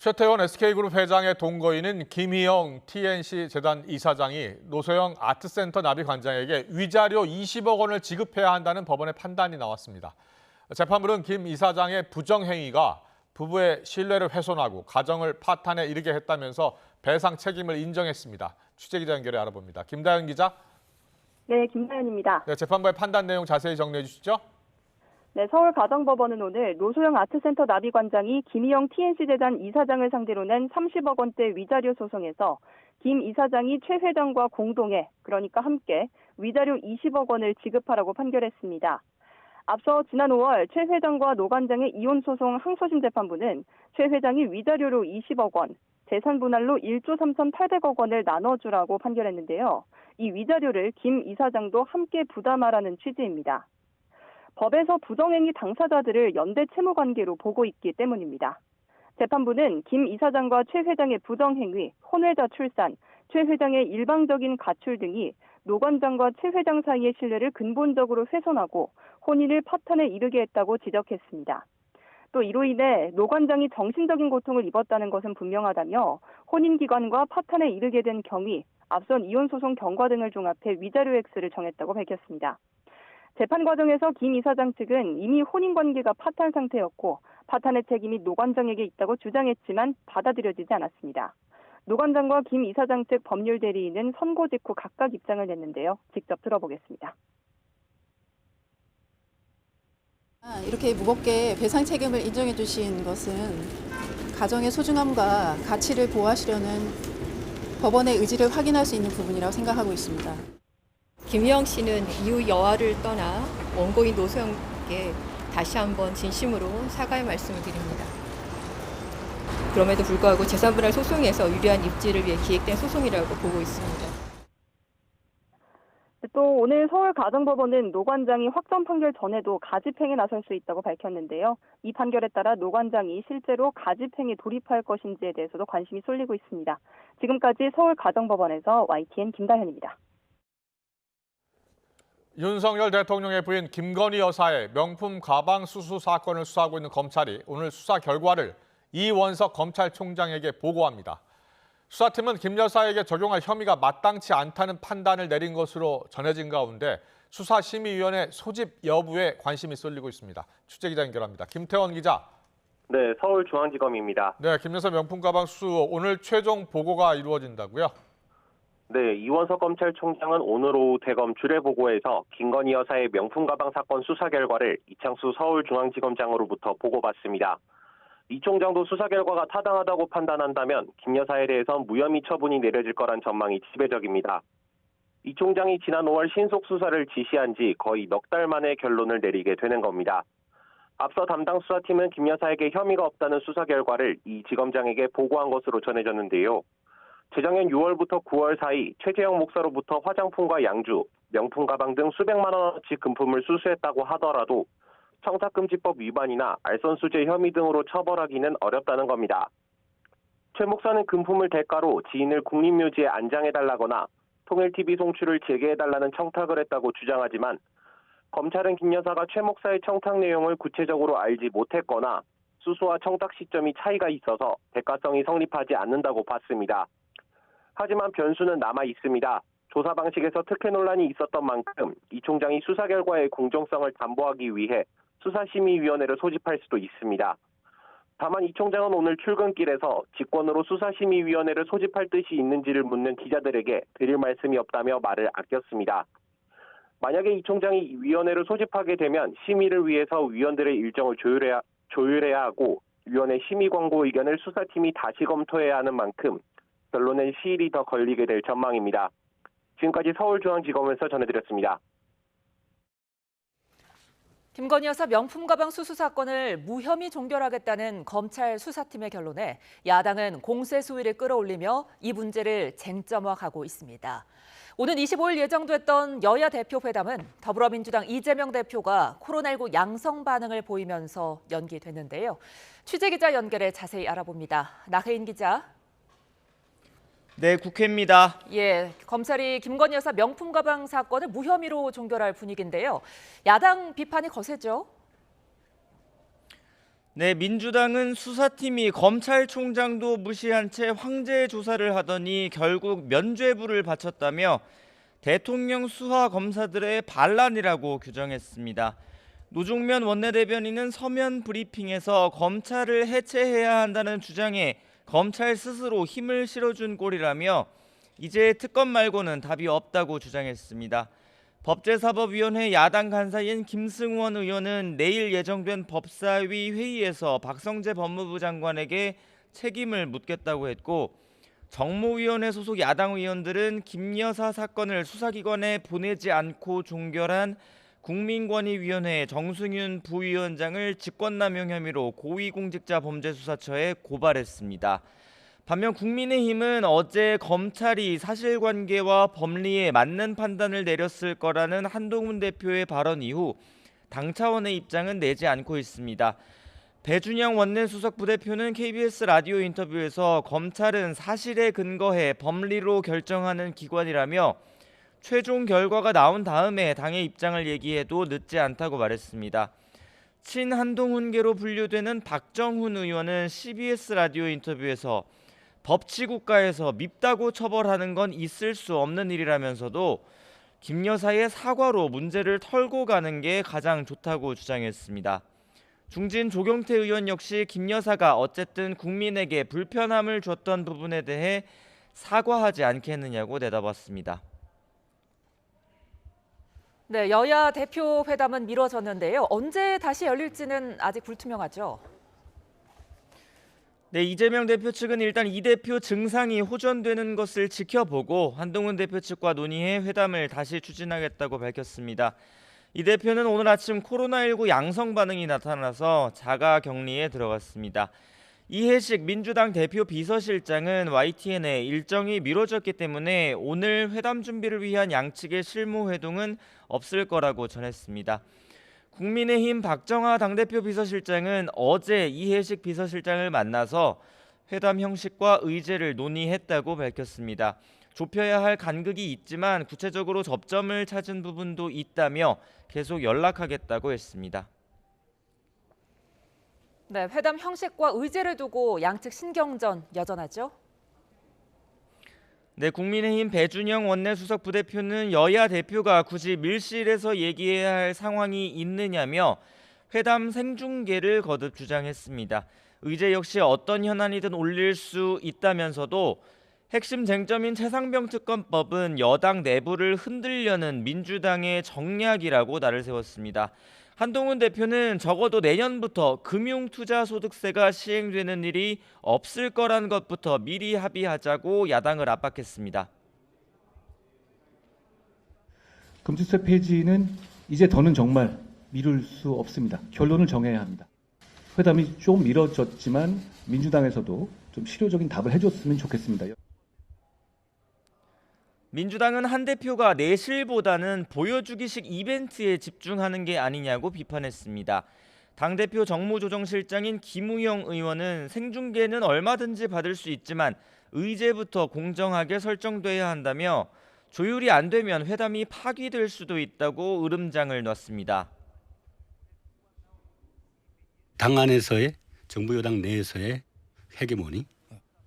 최태원 SK그룹 회장의 동거인인 김희영 TNC 재단 이사장이 노소영 아트센터 나비관장에게 위자료 20억 원을 지급해야 한다는 법원의 판단이 나왔습니다. 재판부는 김 이사장의 부정행위가 부부의 신뢰를 훼손하고 가정을 파탄에 이르게 했다면서 배상 책임을 인정했습니다. 취재기자 연결해 알아봅니다. 김다현 기자. 네, 김다현입니다. 네, 재판부의 판단 내용 자세히 정리해 주시죠. 네, 서울가정법원은 오늘 노소영 아트센터 나비관장이 김희영 TNC 재단 이사장을 상대로 낸 30억 원대 위자료 소송에서 김 이사장이 최 회장과 공동해, 그러니까 함께 위자료 20억 원을 지급하라고 판결했습니다. 앞서 지난 5월 최 회장과 노 관장의 이혼 소송 항소심 재판부는 최 회장이 위자료로 20억 원, 재산 분할로 1조 3,800억 원을 나눠주라고 판결했는데요. 이 위자료를 김 이사장도 함께 부담하라는 취지입니다. 법에서 부정행위 당사자들을 연대 채무 관계로 보고 있기 때문입니다. 재판부는 김 이사장과 최 회장의 부정행위, 혼외자 출산, 최 회장의 일방적인 가출 등이 노 관장과 최 회장 사이의 신뢰를 근본적으로 훼손하고 혼인을 파탄에 이르게 했다고 지적했습니다. 또 이로 인해 노 관장이 정신적인 고통을 입었다는 것은 분명하다며 혼인기간과 파탄에 이르게 된 경위, 앞선 이혼소송 경과 등을 종합해 위자료 액수를 정했다고 밝혔습니다. 재판 과정에서 김 이사장 측은 이미 혼인관계가 파탄 상태였고 파탄의 책임이 노 관장에게 있다고 주장했지만 받아들여지지 않았습니다. 노 관장과 김 이사장 측 법률 대리인은 선고 직후 각각 입장을 냈는데요. 직접 들어보겠습니다. 이렇게 무겁게 배상 책임을 인정해 주신 것은 가정의 소중함과 가치를 보호하시려는 법원의 의지를 확인할 수 있는 부분이라고 생각하고 있습니다. 김희영 씨는 이후 여아를 떠나 원고인 노소영께 다시 한번 진심으로 사과의 말씀을 드립니다. 그럼에도 불구하고 재산분할 소송에서 유리한 입지를 위해 기획된 소송이라고 보고 있습니다. 또 오늘 서울가정법원은 노 관장이 확정 판결 전에도 가집행에 나설 수 있다고 밝혔는데요. 이 판결에 따라 노 관장이 실제로 가집행에 돌입할 것인지에 대해서도 관심이 쏠리고 있습니다. 지금까지 서울가정법원에서 YTN 김다현입니다. 윤석열 대통령의 부인 김건희 여사의 명품 가방 수수 사건을 수사하고 있는 검찰이 오늘 수사 결과를 이원석 검찰총장에게 보고합니다. 수사팀은 김 여사에게 적용할 혐의가 마땅치 않다는 판단을 내린 것으로 전해진 가운데 수사심의위원회 소집 여부에 관심이 쏠리고 있습니다. 취재기자 연결합니다. 김태원 기자. 네, 서울중앙지검입니다. 네, 김 여사 명품 가방 수수 오늘 최종 보고가 이루어진다고요? 네, 이원석 검찰총장은 오늘 오후 대검 주례보고에서 김건희 여사의 명품 가방 사건 수사 결과를 이창수 서울중앙지검장으로부터 보고받습니다. 이 총장도 수사 결과가 타당하다고 판단한다면 김 여사에 대해선 무혐의 처분이 내려질 거란 전망이 지배적입니다. 이 총장이 지난 5월 신속 수사를 지시한 지 거의 넉 달 만에 결론을 내리게 되는 겁니다. 앞서 담당 수사팀은 김 여사에게 혐의가 없다는 수사 결과를 이 지검장에게 보고한 것으로 전해졌는데요. 재작년 6월부터 9월 사이 최재형 목사로부터 화장품과 양주, 명품 가방 등 수백만 원어치 금품을 수수했다고 하더라도 청탁금지법 위반이나 알선수재 혐의 등으로 처벌하기는 어렵다는 겁니다. 최 목사는 금품을 대가로 지인을 국립묘지에 안장해달라거나 통일TV 송출을 재개해달라는 청탁을 했다고 주장하지만 검찰은 김 여사가 최 목사의 청탁 내용을 구체적으로 알지 못했거나 수수와 청탁 시점이 차이가 있어서 대가성이 성립하지 않는다고 봤습니다. 하지만 변수는 남아 있습니다. 조사 방식에서 특혜 논란이 있었던 만큼 이 총장이 수사 결과의 공정성을 담보하기 위해 수사심의위원회를 소집할 수도 있습니다. 다만 이 총장은 오늘 출근길에서 직권으로 수사심의위원회를 소집할 뜻이 있는지를 묻는 기자들에게 드릴 말씀이 없다며 말을 아꼈습니다. 만약에 이 총장이 위원회를 소집하게 되면 심의를 위해서 위원들의 일정을 조율해야 하고 위원회 심의 광고 의견을 수사팀이 다시 검토해야 하는 만큼 결론엔 시일이 더 걸리게 될 전망입니다. 지금까지 서울중앙지검에서 전해드렸습니다. 김건희 여사 명품 가방 수수 사건을 무혐의 종결하겠다는 검찰 수사팀의 결론에 야당은 공세 수위를 끌어올리며 이 문제를 쟁점화하고 있습니다. 오는 25일 예정됐던 여야 대표 회담은 더불어민주당 이재명 대표가 코로나19 양성 반응을 보이면서 연기됐는데요. 취재기자 연결해 자세히 알아봅니다. 나혜인 기자. 네, 국회입니다. 예, 검찰이 김건희 여사 명품 가방 사건을 무혐의로 종결할 분위기인데요. 야당 비판이 거세죠? 네, 민주당은 수사팀이 검찰총장도 무시한 채 황제 조사를 하더니 결국 면죄부를 바쳤다며 대통령 수하 검사들의 반란이라고 규정했습니다. 노종면 원내대변인은 서면 브리핑에서 검찰을 해체해야 한다는 주장에 검찰 스스로 힘을 실어준 꼴이라며 이제 특검 말고는 답이 없다고 주장했습니다. 법제사법위원회 야당 간사인 김승원 의원은 내일 예정된 법사위 회의에서 박성재 법무부 장관에게 책임을 묻겠다고 했고, 정무위원회 소속 야당 의원들은 김 여사 사건을 수사기관에 보내지 않고 종결한 국민권익위원회 정승윤 부위원장을 직권남용 혐의로 고위공직자범죄수사처에 고발했습니다. 반면 국민의힘은 어제 검찰이 사실관계와 법리에 맞는 판단을 내렸을 거라는 한동훈 대표의 발언 이후 당 차원의 입장은 내지 않고 있습니다. 배준영 원내수석 부대표는 KBS 라디오 인터뷰에서 검찰은 사실에 근거해 법리로 결정하는 기관이라며 최종 결과가 나온 다음에 당의 입장을 얘기해도 늦지 않다고 말했습니다. 친한동훈계로 분류되는 박정훈 의원은 CBS 라디오 인터뷰에서 법치국가에서 밉다고 처벌하는 건 있을 수 없는 일이라면서도 김 여사의 사과로 문제를 털고 가는 게 가장 좋다고 주장했습니다. 중진 조경태 의원 역시 김 여사가 어쨌든 국민에게 불편함을 줬던 부분에 대해 사과하지 않겠느냐고 내다봤습니다. 네, 여야 대표 회담은 미뤄졌는데요. 언제 다시 열릴지는 아직 불투명하죠. 네, 이재명 대표 측은 일단 이 대표 증상이 호전되는 것을 지켜보고 한동훈 대표 측과 논의해 회담을 다시 추진하겠다고 밝혔습니다. 이 대표는 오늘 아침 코로나19 양성 반응이 나타나서 자가 격리에 들어갔습니다. 이해식 민주당 대표 비서실장은 YTN에 일정이 미뤄졌기 때문에 오늘 회담 준비를 위한 양측의 실무 회동은 없을 거라고 전했습니다. 국민의힘 박정하 당대표 비서실장은 어제 이해식 비서실장을 만나서 회담 형식과 의제를 논의했다고 밝혔습니다. 좁혀야 할 간극이 있지만 구체적으로 접점을 찾은 부분도 있다며 계속 연락하겠다고 했습니다. 네, 회담 형식과 의제를 두고 양측 신경전 여전하죠. 네, 국민의힘 배준영 원내수석 부대표는 여야 대표가 굳이 밀실에서 얘기해야 할 상황이 있느냐며 회담 생중계를 거듭 주장했습니다. 의제 역시 어떤 현안이든 올릴 수 있다면서도 핵심 쟁점인 최상병 특검법은 여당 내부를 흔들려는 민주당의 정략이라고 날을 세웠습니다. 한동훈 대표는 적어도 내년부터 금융투자소득세가 시행되는 일이 없을 거란 것부터 미리 합의하자고 야당을 압박했습니다. 금투세 폐지는 이제 더는 정말 미룰 수 없습니다. 결론을 정해야 합니다. 회담이 좀 미뤄졌지만 민주당에서도 좀 실효적인 답을 해줬으면 좋겠습니다. 민주당은 한 대표가 내실보다는 보여주기식 이벤트에 집중하는 게 아니냐고 비판했습니다. 당대표 정무조정실장인 김우영 의원은 생중계는 얼마든지 받을 수 있지만 의제부터 공정하게 설정돼야 한다며 조율이 안 되면 회담이 파기될 수도 있다고 으름장을 놨습니다. 당 안에서의 정부 여당 내에서의 헤게모니,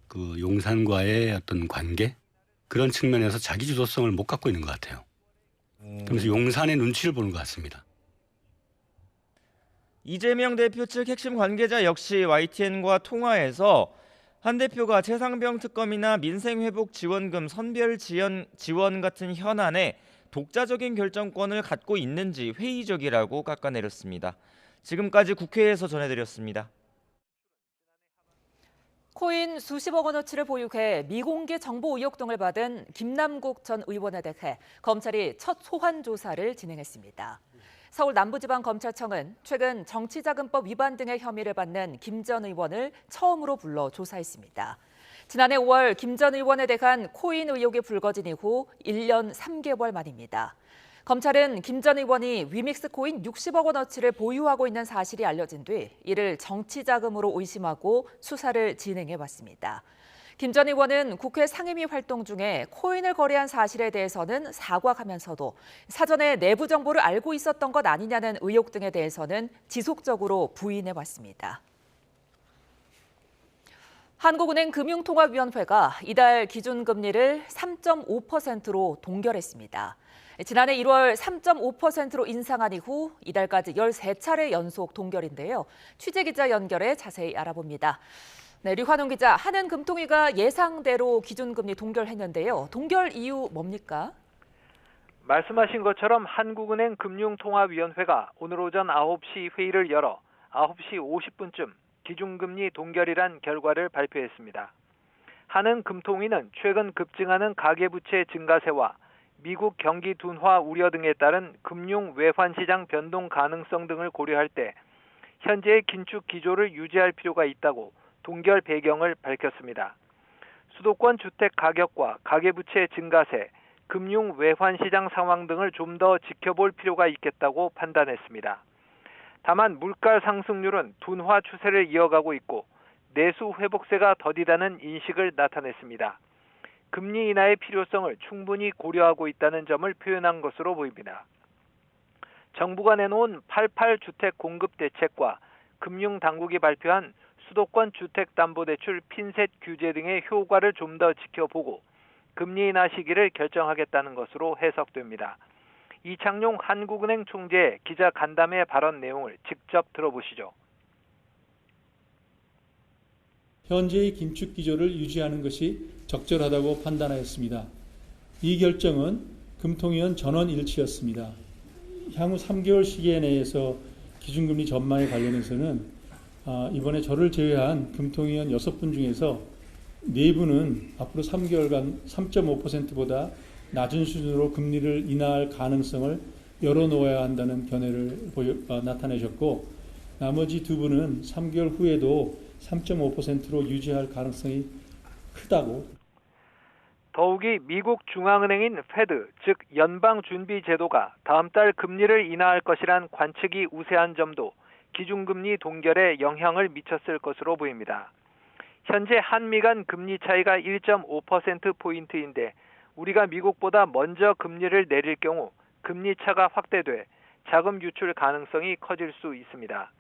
그 용산과의 어떤 관계, 그런 측면에서 자기 주도성을 못 갖고 있는 것 같아요. 그러면서 용산의 눈치를 보는 것 같습니다. 이재명 대표 측 핵심 관계자 역시 YTN과 통화에서 한 대표가 최상병 특검이나 민생회복 지원금 선별 지원 같은 현안에 독자적인 결정권을 갖고 있는지 회의적이라고 깎아내렸습니다. 지금까지 국회에서 전해드렸습니다. 코인 수십억 원어치를 보유해 미공개 정보 의혹 등을 받은 김남국 전 의원에 대해 검찰이 첫 소환 조사를 진행했습니다. 서울 남부지방검찰청은 최근 정치자금법 위반 등의 혐의를 받는 김 전 의원을 처음으로 불러 조사했습니다. 지난해 5월 김 전 의원에 대한 코인 의혹이 불거진 이후 1년 3개월 만입니다. 검찰은 김 전 의원이 위믹스 코인 60억 원어치를 보유하고 있는 사실이 알려진 뒤 이를 정치자금으로 의심하고 수사를 진행해왔습니다. 김 전 의원은 국회 상임위 활동 중에 코인을 거래한 사실에 대해서는 사과하면서도 사전에 내부 정보를 알고 있었던 것 아니냐는 의혹 등에 대해서는 지속적으로 부인해왔습니다. 한국은행 금융통화위원회가 이달 기준금리를 3.5%로 동결했습니다. 지난해 1월 3.5%로 인상한 이후 이달까지 13차례 연속 동결인데요. 취재기자 연결해 자세히 알아봅니다. 네, 류환웅 기자, 한은금통위가 예상대로 기준금리 동결했는데요. 동결 이유 뭡니까? 말씀하신 것처럼 한국은행 금융통화위원회가 오늘 오전 9시 회의를 열어 9시 50분쯤 기준금리 동결이란 결과를 발표했습니다. 한은금통위는 최근 급증하는 가계부채 증가세와 미국 경기 둔화 우려 등에 따른 금융 외환시장 변동 가능성 등을 고려할 때 현재의 긴축 기조를 유지할 필요가 있다고 동결 배경을 밝혔습니다. 수도권 주택 가격과 가계부채 증가세, 금융 외환시장 상황 등을 좀 더 지켜볼 필요가 있겠다고 판단했습니다. 다만 물가 상승률은 둔화 추세를 이어가고 있고 내수 회복세가 더디다는 인식을 나타냈습니다. 금리 인하의 필요성을 충분히 고려하고 있다는 점을 표현한 것으로 보입니다. 정부가 내놓은 88 주택 공급 대책과 금융당국이 발표한 수도권 주택담보대출 핀셋 규제 등의 효과를 좀 더 지켜보고 금리 인하 시기를 결정하겠다는 것으로 해석됩니다. 이창용 한국은행 총재의 기자 간담회 발언 내용을 직접 들어보시죠. 현재의 긴축 기조를 유지하는 것이 적절하다고 판단하였습니다. 이 결정은 금통위원 전원 일치였습니다. 향후 3개월 시기에 내에서 기준금리 전망에 관련해서는 이번에 저를 제외한 금통위원 6분 중에서 4분은 앞으로 3개월간 3.5%보다 낮은 수준으로 금리를 인하할 가능성을 열어놓아야 한다는 견해를 나타내셨고 나머지 2분은 3개월 후에도 3.5%로 유지할 가능성이 크다고. 더욱이 미국 중앙은행인 페드, 즉 연방준비제도가 다음 달 금리를 인하할 것이란 관측이 우세한 점도 기준금리 동결에 영향을 미쳤을 것으로 보입니다. 현재 한미 간 금리 차이가 1.5%포인트인데 우리가 미국보다 먼저 금리를 내릴 경우 금리 차가 확대돼 자금 유출 가능성이 커질 수 있습니다.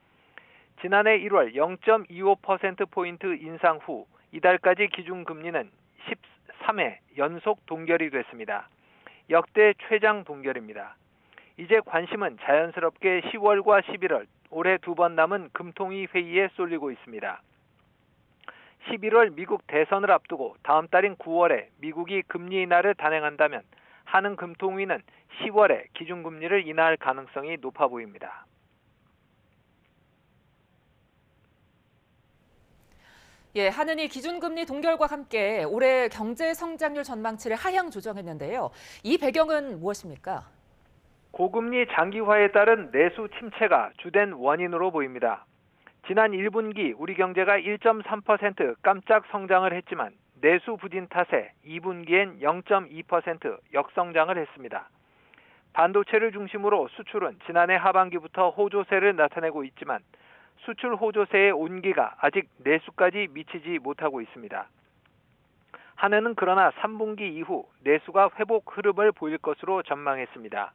지난해 1월 0.25%포인트 인상 후 이달까지 기준금리는 13회 연속 동결이 됐습니다. 역대 최장 동결입니다. 이제 관심은 자연스럽게 10월과 11월 올해 2번 남은 금통위 회의에 쏠리고 있습니다. 11월 미국 대선을 앞두고 다음 달인 9월에 미국이 금리 인하를 단행한다면 한은금통위는 10월에 기준금리를 인하할 가능성이 높아 보입니다. 예, 한은이 기준금리 동결과 함께 올해 경제 성장률 전망치를 하향 조정했는데요. 이 배경은 무엇입니까? 고금리 장기화에 따른 내수 침체가 주된 원인으로 보입니다. 지난 1분기 우리 경제가 1.3% 깜짝 성장을 했지만 내수 부진 탓에 2분기엔 0.2% 역성장을 했습니다. 반도체를 중심으로 수출은 지난해 하반기부터 호조세를 나타내고 있지만 수출 호조세의 온기가 아직 내수까지 미치지 못하고 있습니다. 한은은 그러나 3분기 이후 내수가 회복 흐름을 보일 것으로 전망했습니다.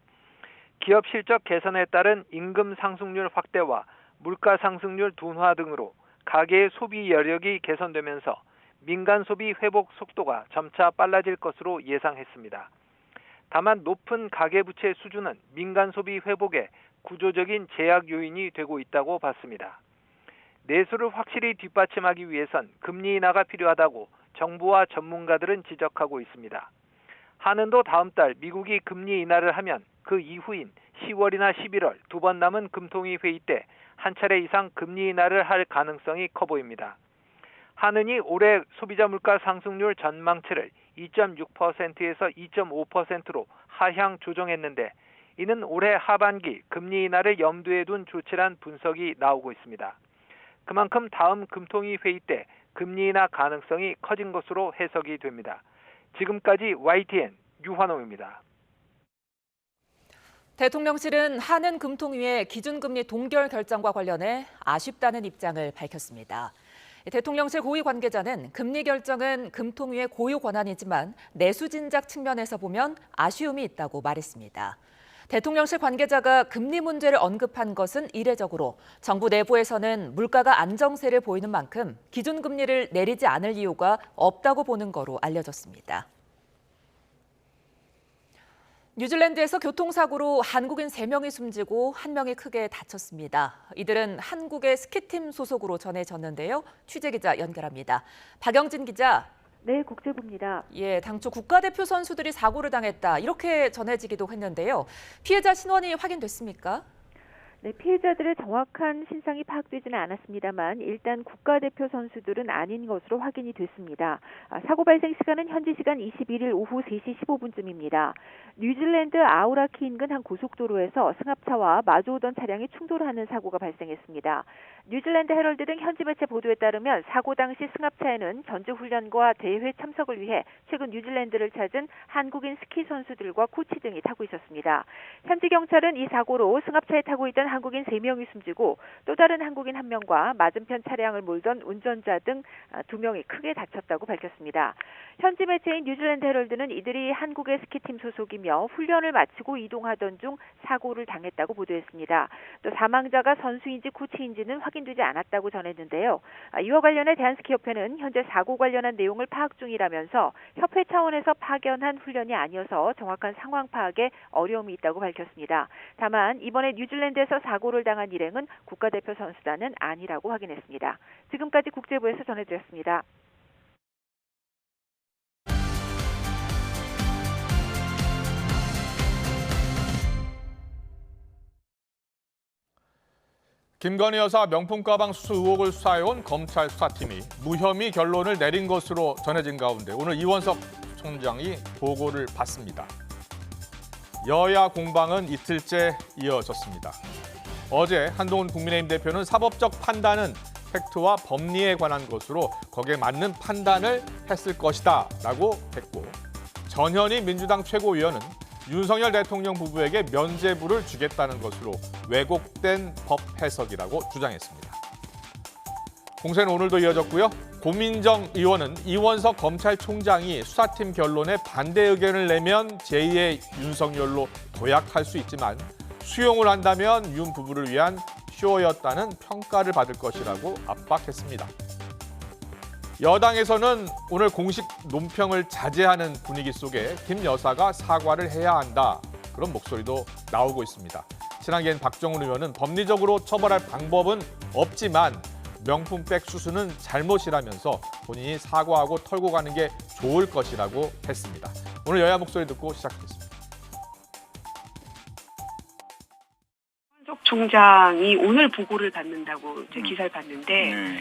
기업 실적 개선에 따른 임금 상승률 확대와 물가 상승률 둔화 등으로 가계의 소비 여력이 개선되면서 민간 소비 회복 속도가 점차 빨라질 것으로 예상했습니다. 다만 높은 가계부채 수준은 민간 소비 회복에 구조적인 제약 요인이 되고 있다고 봤습니다. 내수를 확실히 뒷받침하기 위해선 금리 인하가 필요하다고 정부와 전문가들은 지적하고 있습니다. 한은도 다음 달 미국이 금리 인하를 하면 그 이후인 10월이나 11월 2번 남은 금통위 회의 때 한 차례 이상 금리 인하를 할 가능성이 커 보입니다. 한은이 올해 소비자 물가 상승률 전망치를 2.6%에서 2.5%로 하향 조정했는데 이는 올해 하반기 금리 인하를 염두에 둔 조치란 분석이 나오고 있습니다. 그만큼 다음 금통위 회의 때 금리 인하 가능성이 커진 것으로 해석이 됩니다. 지금까지 YTN 류환홍입니다. 대통령실은 한은금통위의 기준금리 동결 결정과 관련해 아쉽다는 입장을 밝혔습니다. 대통령실 고위 관계자는 금리 결정은 금통위의 고유 권한이지만 내수 진작 측면에서 보면 아쉬움이 있다고 말했습니다. 대통령실 관계자가 금리 문제를 언급한 것은 이례적으로 정부 내부에서는 물가가 안정세를 보이는 만큼 기준금리를 내리지 않을 이유가 없다고 보는 거로 알려졌습니다. 뉴질랜드에서 교통사고로 한국인 3명이 숨지고 1명이 크게 다쳤습니다. 이들은 한국의 스키팀 소속으로 전해졌는데요. 취재기자 연결합니다. 박영진 기자. 네, 국제부입니다. 예, 당초 국가대표 선수들이 사고를 당했다 이렇게 전해지기도 했는데요. 피해자 신원이 확인됐습니까? 네, 피해자들의 정확한 신상이 파악되지는 않았습니다만 일단 국가대표 선수들은 아닌 것으로 확인이 됐습니다. 사고 발생 시간은 현지 시간 21일 오후 3시 15분쯤입니다. 뉴질랜드 아우라키 인근 한 고속도로에서 승합차와 마주오던 차량이 충돌하는 사고가 발생했습니다. 뉴질랜드 헤럴드 등 현지 매체 보도에 따르면 사고 당시 승합차에는 전지훈련과 대회 참석을 위해 최근 뉴질랜드를 찾은 한국인 스키 선수들과 코치 등이 타고 있었습니다. 현지 경찰은 이 사고로 승합차에 타고 있던 한국인 3명이 숨지고 또 다른 한국인 1명과 맞은편 차량을 몰던 운전자 등 2명이 크게 다쳤다고 밝혔습니다. 현지 매체인 뉴질랜드 헤럴드는 이들이 한국의 스키팀 소속이며 훈련을 마치고 이동하던 중 사고를 당했다고 보도했습니다. 또 사망자가 선수인지 코치인지는 확인되지 않았다고 전했는데요. 이와 관련해 대한스키협회는 현재 사고 관련한 내용을 파악 중이라면서 협회 차원에서 파견한 훈련이 아니어서 정확한 상황 파악에 어려움이 있다고 밝혔습니다. 다만 이번에 뉴질랜드에서 사고를 당한 일행은 국가대표 선수단은 아니라고 확인했습니다. 지금까지 국제부에서 전해드렸습니다. 김건희 여사 명품 가방 수수 의혹을 수사해온 검찰 수사팀이 무혐의 결론을 내린 것으로 전해진 가운데 오늘 이원석 총장이 보고를 받습니다. 여야 공방은 이틀째 이어졌습니다. 어제 한동훈 국민의힘 대표는 사법적 판단은 팩트와 법리에 관한 것으로 거기에 맞는 판단을 했을 것이다 라고 했고, 전현희 민주당 최고위원은 윤석열 대통령 부부에게 면죄부를 주겠다는 것으로 왜곡된 법 해석이라고 주장했습니다. 공세는 오늘도 이어졌고요. 고민정 의원은 이원석 검찰총장이 수사팀 결론에 반대 의견을 내면 제2의 윤석열로 도약할 수 있지만 수용을 한다면 윤 부부를 위한 쇼였다는 평가를 받을 것이라고 압박했습니다. 여당에서는 오늘 공식 논평을 자제하는 분위기 속에 김 여사가 사과를 해야 한다, 그런 목소리도 나오고 있습니다. 친한계인 박정훈 의원은 법리적으로 처벌할 방법은 없지만 명품백 수수는 잘못이라면서 본인이 사과하고 털고 가는 게 좋을 것이라고 했습니다. 오늘 여야 목소리 듣고 시작하겠습니다. 이원석 총장이 오늘 보고를 받는다고 제 기사를 봤는데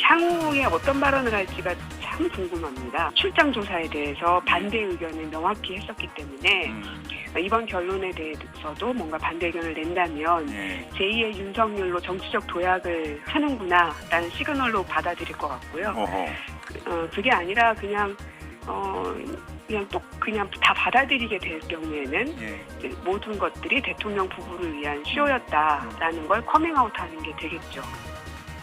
향후에 어떤 발언을 할지가 참 궁금합니다. 출장 조사에 대해서 반대 의견을 명확히 했었기 때문에 이번 결론에 대해서도 뭔가 반대 의견을 낸다면 제2의 윤석열로 정치적 도약을 하는구나라는 시그널로 받아들일 것 같고요. 그게 아니라 그냥 다 받아들이게 될 경우에는 모든 것들이 대통령 부부를 위한 쇼였다라는 걸 커밍아웃하는 게 되겠죠.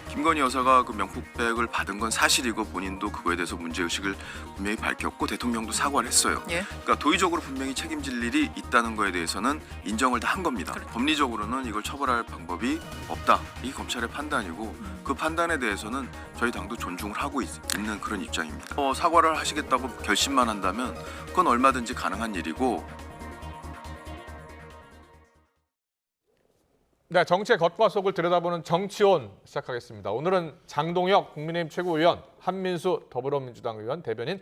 김건희 여사가 그 명품백을 받은 건 사실이고 본인도 그거에 대해서 문제의식을 분명히 밝혔고 대통령도 사과를 했어요. 그러니까 도의적으로 분명히 책임질 일이 있다는 거에 대해서는 인정을 다 한 겁니다. 법리적으로는 이걸 처벌할 방법이 없다. 이게 검찰의 판단이고 그 판단에 대해서는 저희 당도 존중을 하고 있는 그런 입장입니다. 사과를 하시겠다고 결심만 한다면 그건 얼마든지 가능한 일이고. 네, 정치의 겉과 속을 들여다보는 정치온 시작하겠습니다. 오늘은 장동혁 국민의힘 최고위원, 한민수 더불어민주당 의원, 대변인,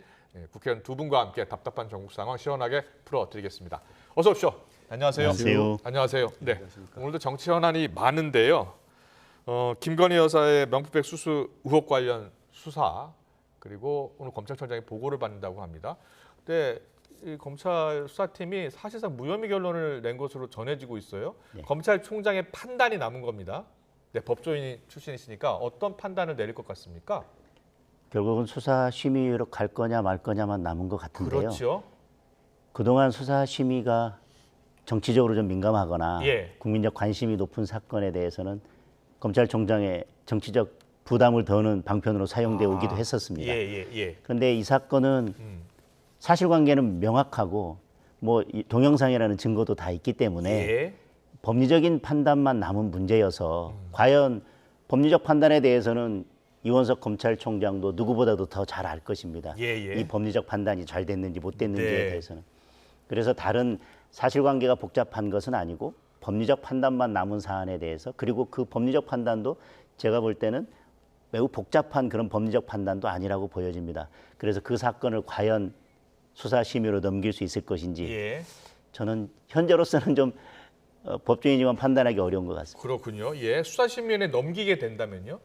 국회의원 두 분과 함께 답답한 전국 상황 시원하게 풀어드리겠습니다. 어서 오십시오. 안녕하세요. 안녕하세요. 안녕하세요. 네, 오늘도 정치 현안이 많은데요. 김건희 여사의 명품백 수수 의혹 관련 수사, 그리고 오늘 검찰청장이 보고를 받는다고 합니다. 근데 이 검찰 수사팀이 사실상 무혐의 결론을 낸 것으로 전해지고 있어요. 검찰총장의 판단이 남은 겁니다. 네, 법조인 출신이시니까 어떤 판단을 내릴 것 같습니까? 결국은 수사 심의로 갈 거냐 말 거냐만 남은 것 같은데요. 그렇죠. 그동안 수사 심의가 정치적으로 좀 민감하거나 국민적 관심이 높은 사건에 대해서는 검찰총장의 정치적 부담을 더는 방편으로 사용되어 오기도 했었습니다. 그런데 이 사건은 사실관계는 명확하고 뭐 동영상이라는 증거도 다 있기 때문에 예. 법리적인 판단만 남은 문제여서 과연 법리적 판단에 대해서는 이원석 검찰총장도 누구보다도 더 잘 알 것입니다. 예. 이 법리적 판단이 잘 됐는지 못 됐는지에 네. 대해서는. 그래서 다른 사실관계가 복잡한 것은 아니고 법리적 판단만 남은 사안에 대해서 그리고 그 법리적 판단도 제가 볼 때는 매우 복잡한 그런 법리적 판단도 아니라고 보여집니다. 그래서 그 사건을 과연 수사심의로 넘길 수 있을 것인지 예. 저는 현재로서는 좀 법조인이지만 판단하기 어려운 것 같습니다. 그렇군요. 예, 수사심의위원회 넘기게 된다면요?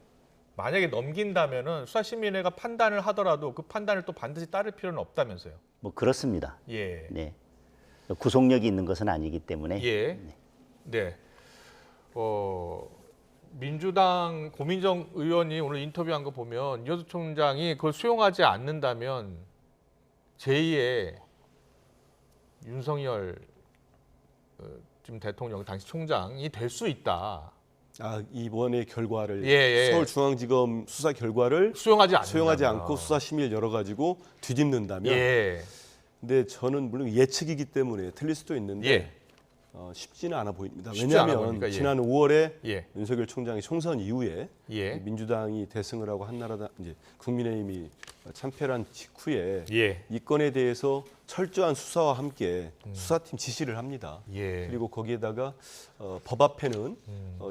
만약에 넘긴다면은 수사심의위원회가 판단을 하더라도 그 판단을 또 반드시 따를 필요는 없다면서요? 뭐 그렇습니다. 예. 네. 구속력이 있는 것은 아니기 때문에. 예. 네. 민주당 고민정 의원이 오늘 인터뷰한 거 보면 이호수 총장이 그걸 수용하지 않는다면 제2의 윤석열 지금 대통령 당시 총장이 될 수 있다. 이번의 결과를 예. 서울중앙지검 수사 결과를 수용하지 않고 수사심의를 열어가지고 뒤집는다면. 예. 근데 저는 물론 예측이기 때문에 틀릴 수도 있는데 예. 쉽지는 않아 보입니다. 쉽지 않아 왜냐하면 보입니까? 예. 지난 5월에 예. 윤석열 총장이 총선 이후에 예. 민주당이 대승을 하고 한나라당 이제 국민의힘이 참패를 한 직후에 예. 이 건에 대해서 철저한 수사와 함께 수사팀 지시를 합니다. 예. 그리고 거기에다가 법 앞에는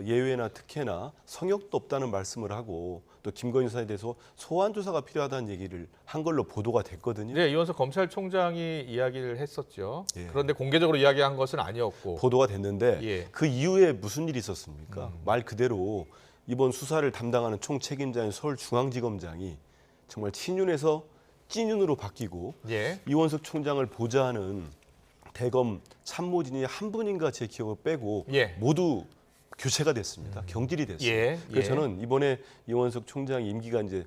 예외나 특혜나 성역도 없다는 말씀을 하고 또 김건희 여사에 대해서 소환 조사가 필요하다는 얘기를 한 걸로 보도가 됐거든요. 네, 이원석 검찰총장이 이야기를 했었죠. 예. 그런데 공개적으로 이야기한 것은 아니었고 보도가 됐는데 예. 그 이후에 무슨 일이 있었습니까? 말 그대로 이번 수사를 담당하는 총책임자인 서울중앙지검장이 정말 친윤에서 찐윤으로 바뀌고 예. 이원석 총장을 보좌하는 대검 참모진이 한 분인가 제 기억을 빼고 예. 모두 교체가 됐습니다. 경질이 됐어요. 예. 그래서 예. 저는 이번에 이원석 총장 임기가 이제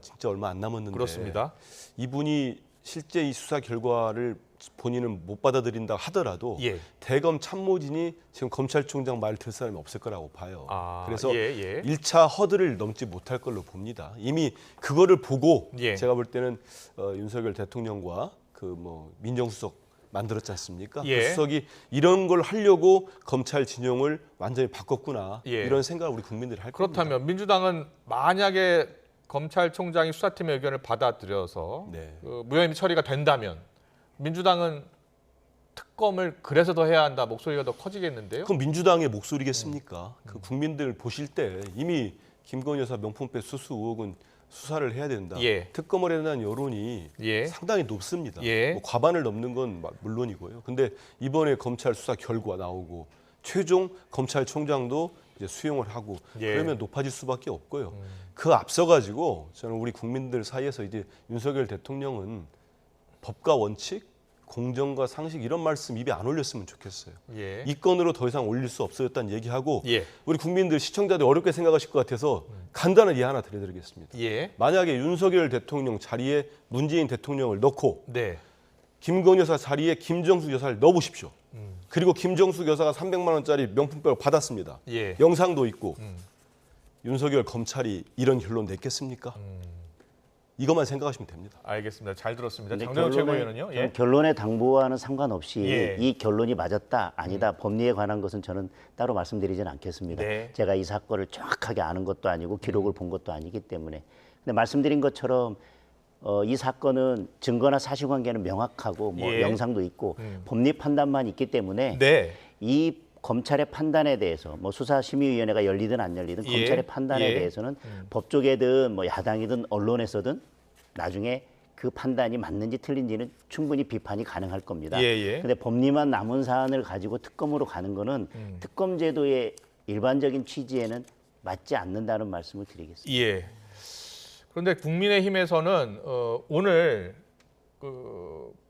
진짜 얼마 안 남았는데 그렇습니다. 이분이 실제 이 수사 결과를 본인은 못 받아들인다 하더라도 예. 대검 참모진이 지금 검찰총장 말 들 사람이 없을 거라고 봐요. 그래서 예. 1차 허들을 넘지 못할 걸로 봅니다. 이미 그거를 보고 예. 제가 볼 때는 윤석열 대통령과 민정수석 만들었지 않습니까? 예. 그 수석이 이런 걸 하려고 검찰 진영을 완전히 바꿨구나. 예. 이런 생각을 우리 국민들이 할 겁니다. 그렇다면 민주당은 만약에 검찰총장이 수사팀의 의견을 받아들여서 네. 무혐의 처리가 된다면 민주당은 특검을 그래서 더 해야 한다 목소리가 더 커지겠는데요? 그럼 민주당의 목소리겠습니까? 그 국민들 보실 때 이미 김건희 여사 명품백 수수 의혹은 수사를 해야 된다. 예. 특검을 해야 된다는 여론이 예. 상당히 높습니다. 예. 뭐 과반을 넘는 건 물론이고요. 근데 이번에 검찰 수사 결과 나오고 최종 검찰총장도 이제 수용을 하고 예. 그러면 높아질 수밖에 없고요. 그 앞서 가지고 저는 우리 국민들 사이에서 이제 윤석열 대통령은 법과 원칙, 공정과 상식 이런 말씀 입에 안 올렸으면 좋겠어요. 예. 이 건으로 더 이상 올릴 수 없어졌다는 얘기하고 예. 우리 국민들 시청자들 어렵게 생각하실 것 같아서 간단한 예 하나 드려드리겠습니다. 예. 만약에 윤석열 대통령 자리에 문재인 대통령을 넣고 네. 김건희 여사 자리에 김정숙 여사를 넣어보십시오. 그리고 김정숙 여사가 300만 원짜리 명품백을 받았습니다. 예. 영상도 있고 윤석열 검찰이 이런 결론 냈겠습니까? 이것만 생각하시면 됩니다. 알겠습니다. 잘 들었습니다. 근데 장정현 최고위원은요? 예. 결론의 당부와는 상관없이 예. 이 결론이 맞았다 아니다 법리에 관한 것은 저는 따로 말씀드리지는 않겠습니다. 네. 제가 이 사건을 정확하게 아는 것도 아니고 기록을 본 것도 아니기 때문에. 근데 말씀드린 것처럼 이 사건은 증거나 사실관계는 명확하고 예. 영상도 있고 법리 판단만 있기 때문에 네. 이 검찰의 판단에 대해서 수사심의위원회가 열리든 안 열리든 예. 검찰의 판단에 예. 대해서는 법조계든 야당이든 언론에서든 나중에 그 판단이 맞는지 틀린지는 충분히 비판이 가능할 겁니다. 예. 근데 법리만 남은 사안을 가지고 특검으로 가는 거는 특검 제도의 일반적인 취지에는 맞지 않는다는 말씀을 드리겠습니다. 예. 그런데 국민의힘에서는 오늘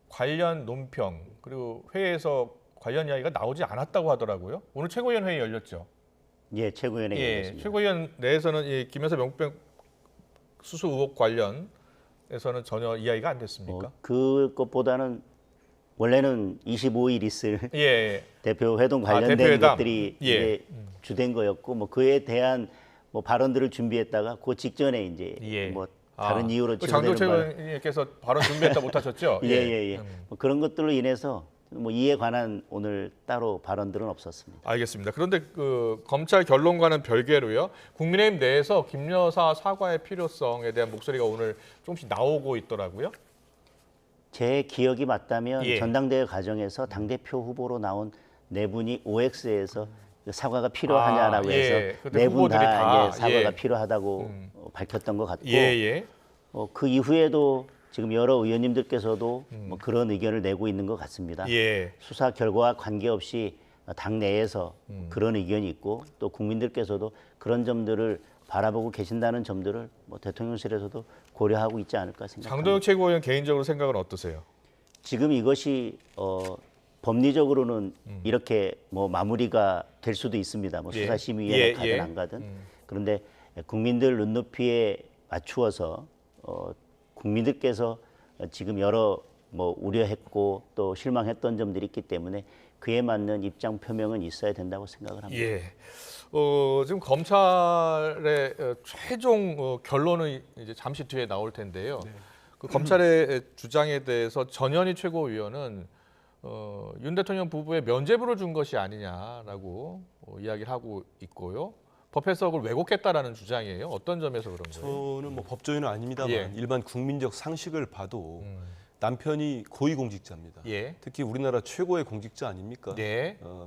관련 논평 그리고 회의에서 관련 이야기가 나오지 않았다고 하더라고요. 오늘 최고위원 회의 열렸죠. 예, 최고위원회 열렸습니다. 최고위원 내에서는 이 김여사 명품백 수수 의혹 관련에서는 전혀 이야기가 안 됐습니까? 그것보다는 원래는 25일 있을 예. 대표 회동 관련된 대표회담. 것들이 예. 이제 주된 거였고 그에 대한 발언들을 준비했다가 그 직전에 이제 예. 다른 이유로 장도철 의원님께서 발언 준비했다 못하셨죠? 예. 그런 것들로 인해서 뭐 이에 관한 오늘 따로 발언들은 없었습니다. 알겠습니다. 그런데 그 검찰 결론과는 별개로요. 국민의힘 내에서 김 여사 사과의 필요성에 대한 목소리가 오늘 조금씩 나오고 있더라고요. 제 기억이 맞다면 예. 전당대회 과정에서 당대표 후보로 나온 네 분이 OX에서 사과가 필요하냐라고 해서 네 분 다 사과가 필요하다고 밝혔던 것 같고 그 이후에도 지금 여러 의원님들께서도 뭐 그런 의견을 내고 있는 것 같습니다. 수사 결과와 관계없이 당 내에서 그런 의견이 있고 또 국민들께서도 그런 점들을 바라보고 계신다는 점들을 뭐 대통령실에서도 고려하고 있지 않을까 생각합니다. 장도영 최고위원 개인적으로 생각은 어떠세요? 지금 이것이 법리적으로는 이렇게 뭐 마무리가 될 수도 있습니다. 뭐 수사심의위원회 가든 안 가든. 그런데 국민들 눈높이에 맞추어서 국민들께서 지금 여러 뭐 우려했고 또 실망했던 점들이 있기 때문에 그에 맞는 입장 표명은 있어야 된다고 생각을 합니다. 지금 검찰의 최종 결론은 이제 잠시 뒤에 나올 텐데요. 그 검찰의 주장에 대해서 전현희 최고위원은 윤 대통령 부부의 면죄부를 준 것이 아니냐라고 이야기를 하고 있고요. 법 해석을 왜곡했다라는 주장이에요. 어떤 점에서 그런 거예요? 저는 뭐 법조인은 아닙니다만 일반 국민적 상식을 봐도 남편이 고위공직자입니다. 특히 우리나라 최고의 공직자 아닙니까?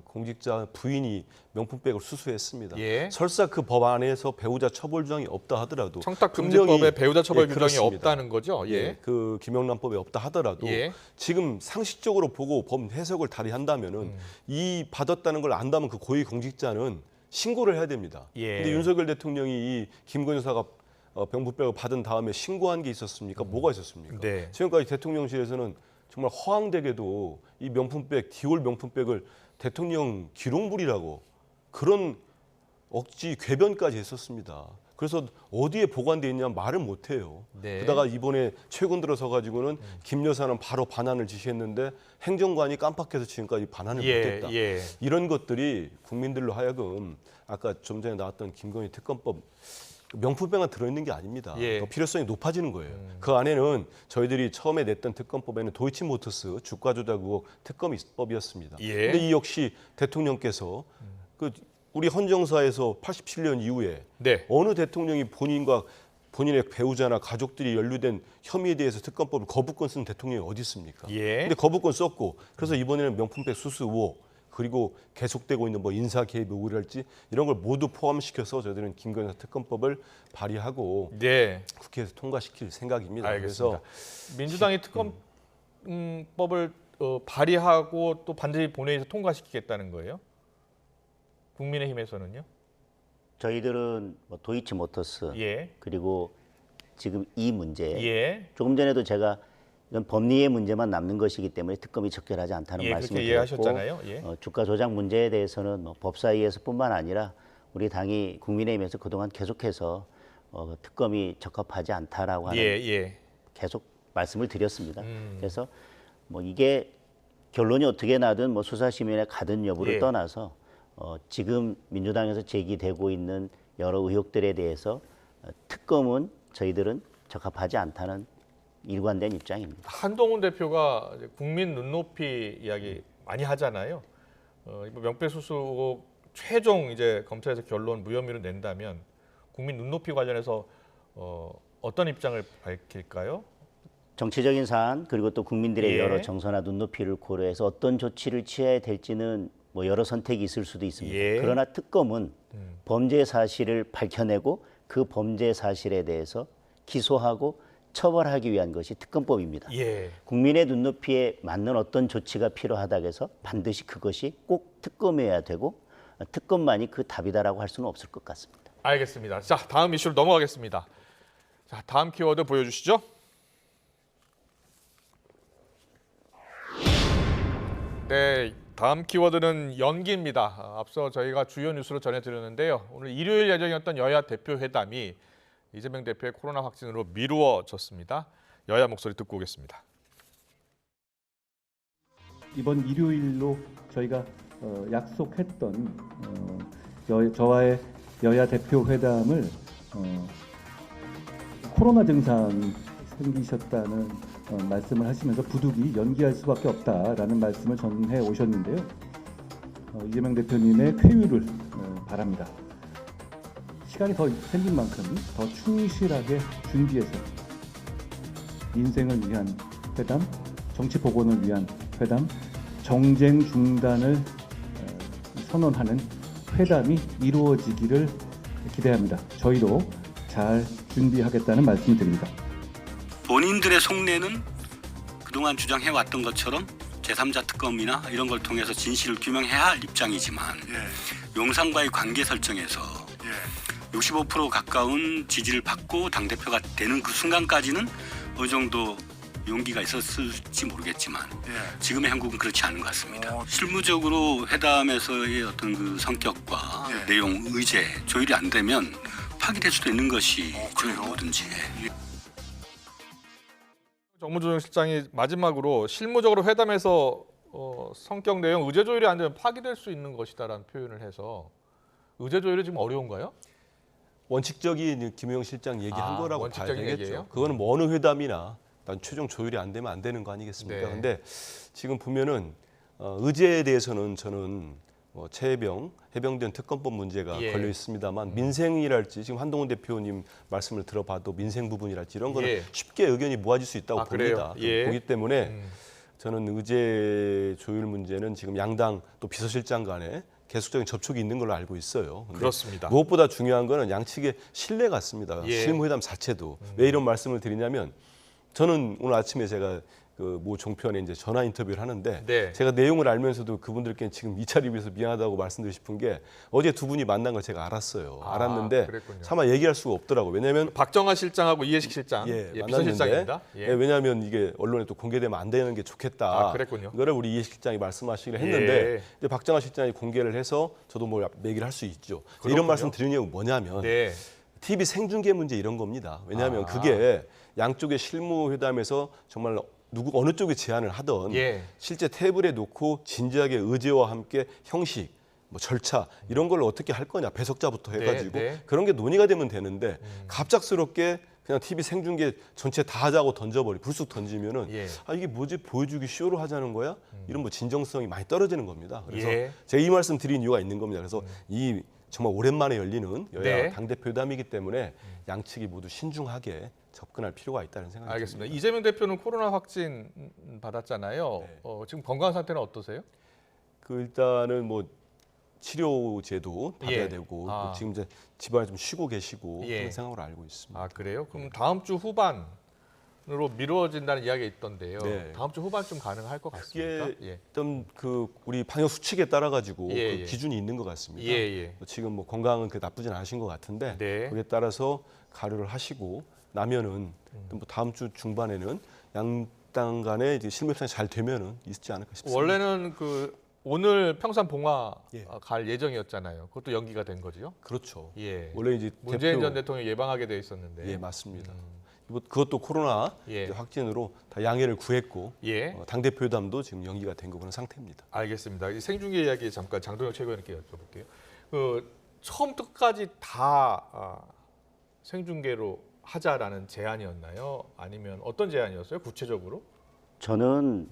공직자 부인이 명품백을 수수했습니다. 설사 그 법 안에서 배우자 처벌 규정이 없다 하더라도 청탁금지법에 배우자 처벌 규정이 없다는 거죠? 그 김영란법에 없다 하더라도 지금 상식적으로 보고 법 해석을 다리한다면은 이 받았다는 걸 안다면 그 고위공직자는 신고를 해야 됩니다. 근데 윤석열 대통령이 이 김건희 여사가 명품백을 받은 다음에 신고한 게 있었습니까? 뭐가 있었습니까? 지금까지 대통령실에서는 정말 허황되게도 이 명품백, 디올 명품백을 대통령 기록물이라고 그런 억지 궤변까지 했었습니다. 그래서 어디에 보관돼 있냐 말을 못해요. 그러다가 이번에 최근 들어서 가지고는 김 여사는 바로 반환을 지시했는데 행정관이 깜빡해서 지금까지 반환을 못했다. 이런 것들이 국민들로 하여금 아까 좀 전에 나왔던 김건희 특검법 명품백만 들어있는 게 아닙니다. 더 필요성이 높아지는 거예요. 그 안에는 저희들이 처음에 냈던 특검법에는 도이치모터스 주가 조작 의혹 특검법이었습니다. 근데 이 역시 대통령께서 그 우리 헌정사에서 87년 이후에 어느 대통령이 본인과 본인의 배우자나 가족들이 연루된 혐의에 대해서 특검법을 거부권 쓰는 대통령이 어디 있습니까? 근데 거부권 썼고 그래서 이번에는 명품백 수수 의혹 그리고 계속되고 있는 뭐 인사 개입 의혹이랄지 이런 걸 모두 포함시켜서 저희들은 김건희 여사 특검법을 발의하고 국회에서 통과시킬 생각입니다. 알겠습니다. 그래서 민주당이 특검법을 발의하고 또 반드시 본회의에서 통과시키겠다는 거예요? 국민의힘에서는요? 저희들은 뭐 도이치모터스 그리고 지금 이 문제 조금 전에도 제가 이건 법리의 문제만 남는 것이기 때문에 특검이 적절하지 않다는 말씀을 드렸고 주가 조작 문제에 대해서는 뭐 법사위에서뿐만 아니라 우리 당이 국민의힘에서 그동안 계속해서 특검이 적합하지 않다라고 하는 계속 말씀을 드렸습니다. 그래서 뭐 이게 결론이 어떻게 나든 뭐 수사심의에 가든 여부를 떠나서 지금 민주당에서 제기되고 있는 여러 의혹들에 대해서 특검은 저희들은 적합하지 않다는 일관된 입장입니다. 한동훈 대표가 국민 눈높이 이야기 많이 하잖아요. 명백 수수 의혹 최종 이제 검찰에서 결론 무혐의로 낸다면 국민 눈높이 관련해서 어떤 입장을 밝힐까요? 정치적인 사안 그리고 또 국민들의 여러 정서나 눈높이를 고려해서 어떤 조치를 취해야 될지는 뭐 여러 선택이 있을 수도 있습니다. 그러나 특검은 범죄 사실을 밝혀내고 그 범죄 사실에 대해서 기소하고 처벌하기 위한 것이 특검법입니다. 국민의 눈높이에 맞는 어떤 조치가 필요하다고 해서 반드시 그것이 꼭 특검이어야 되고 특검만이 그 답이다라고 할 수는 없을 것 같습니다. 알겠습니다. 자, 다음 이슈로 넘어가겠습니다. 자, 다음 키워드 보여주시죠. 네, 다음 키워드는 연기입니다. 앞서 저희가 주요 뉴스로 전해드렸는데요. 오늘 일요일 예정이었던 여야 대표 회담이 이재명 대표의 코로나 확진으로 미루어졌습니다. 여야 목소리 듣고 오겠습니다. 이번 일요일로 저희가 약속했던 저와의 여야 대표 회담을 코로나 증상이 생기셨다는 말씀을 하시면서 부득이 연기할 수밖에 없다라는 말씀을 전해 오셨는데요. 이재명 대표님의 쾌유를 바랍니다. 시간이 더 생긴 만큼 더 충실하게 준비해서 민생을 위한 회담, 정치 복원을 위한 회담, 정쟁 중단을 선언하는 회담이 이루어지기를 기대합니다. 저희도 잘 준비하겠다는 말씀드립니다. 본인들의 속내는 그동안 주장해왔던 것처럼 제3자 특검이나 이런 걸 통해서 진실을 규명해야 할 입장이지만 용산과의 관계 설정에서 65% 가까운 지지를 받고 당대표가 되는 그 순간까지는 어느 정도 용기가 있었을지 모르겠지만 지금의 한국은 그렇지 않은 것 같습니다. 실무적으로 회담에서의 어떤 그 성격과 내용, 의제 조율이 안 되면 파기될 수도 있는 것이 뭐든지. 정무조정 실장이 마지막으로 실무적으로 회담에서 성격 내용, 의제 조율이 안 되면 파기될 수 있는 것이다라는 표현을 해서 의제 조율이 지금 어려운가요? 원칙적인 김용 실장 얘기한 거라고 봐야 되겠죠. 얘기예요? 그거는 뭐 어느 회담이나 일단 최종 조율이 안 되면 안 되는 거 아니겠습니까? 근데 지금 보면은 의제에 대해서는 저는 최혜병, 해병대원 특검법 문제가 걸려 있습니다만 민생이랄지 지금 한동훈 대표님 말씀을 들어봐도 민생 부분이랄지 이런 거는 쉽게 의견이 모아질 수 있다고 봅니다. 보기 때문에 저는 의제 조율 문제는 지금 양당 또 비서실장 간에 계속적인 접촉이 있는 걸로 알고 있어요. 그렇습니다. 무엇보다 중요한 거는 양측의 신뢰 같습니다. 실무회담 자체도. 왜 이런 말씀을 드리냐면 저는 오늘 아침에 제가 그 모 종편에 이제 전화 인터뷰를 하는데 제가 내용을 알면서도 그분들께 지금 이 자리 위해서 미안하다고 말씀드리고 싶은 게 어제 두 분이 만난 걸 제가 알았어요. 알았는데 차마 얘기할 수가 없더라고요. 왜냐하면 박정하 실장하고 이해식 실장, 비서실장입니다. 왜냐하면 이게 언론에 또 공개되면 안 되는 게 좋겠다. 그랬군요. 이거를 우리 이해식 실장이 말씀하시기로 했는데 이제 박정하 실장이 공개를 해서 저도 뭐 얘기를 할 수 있죠. 이런 말씀 드리는 이유가 뭐냐면 TV 생중계 문제 이런 겁니다. 왜냐하면 그게 양쪽의 실무회담에서 정말 어느 쪽이 제안을 하던 실제 테이블에 놓고 진지하게 의제와 함께 형식, 뭐 절차 이런 걸 어떻게 할 거냐 배석자부터 해가지고 그런 게 논의가 되면 되는데 갑작스럽게 그냥 TV 생중계 전체 다 하자고 불쑥 던지면은 이게 뭐지 보여주기 쇼로 하자는 거야? 이런 뭐 진정성이 많이 떨어지는 겁니다. 그래서 제가 이 말씀 드린 이유가 있는 겁니다. 그래서 이 정말 오랜만에 열리는 여야 당대표 회담이기 때문에 양측이 모두 신중하게 접근할 필요가 있다는 생각이 알겠습니다. 듭니다. 이재명 대표는 코로나 확진 받았잖아요. 지금 건강 상태는 어떠세요? 일단은 뭐 치료제도 받아야 되고 지금 이제 집안에 좀 쉬고 계시고 그런 생각으로 알고 있습니다. 그래요? 그럼 다음 주 후반으로 미뤄진다는 이야기가 있던데요. 다음 주 후반쯤 가능할 것 같습니까? 그게 좀 우리 방역 수칙에 따라 가지고 그 기준이 있는 것 같습니다. 지금 뭐 건강은 나쁘진 않으신 것 같은데 거기에 따라서 가려를 하시고 나면은 뭐 다음 주 중반에는 양당 간에 실무협상이 잘 되면은 있지 않을까 싶습니다. 원래는 오늘 평산 봉화 갈 예정이었잖아요. 그것도 연기가 된 거죠? 그렇죠. 원래 이제 문재인 전 대통령이 예방하게 돼 있었는데. 맞습니다. 그것도 코로나 확진으로 다 양해를 구했고 당 대표 회담도 지금 연기가 된 그런 상태입니다. 알겠습니다. 이 생중계 이야기 잠깐 장동혁 최고위원께 여쭤볼게요. 처음부터 끝까지 다 생중계로 하자라는 제안이었나요? 아니면 어떤 제안이었어요? 구체적으로? 저는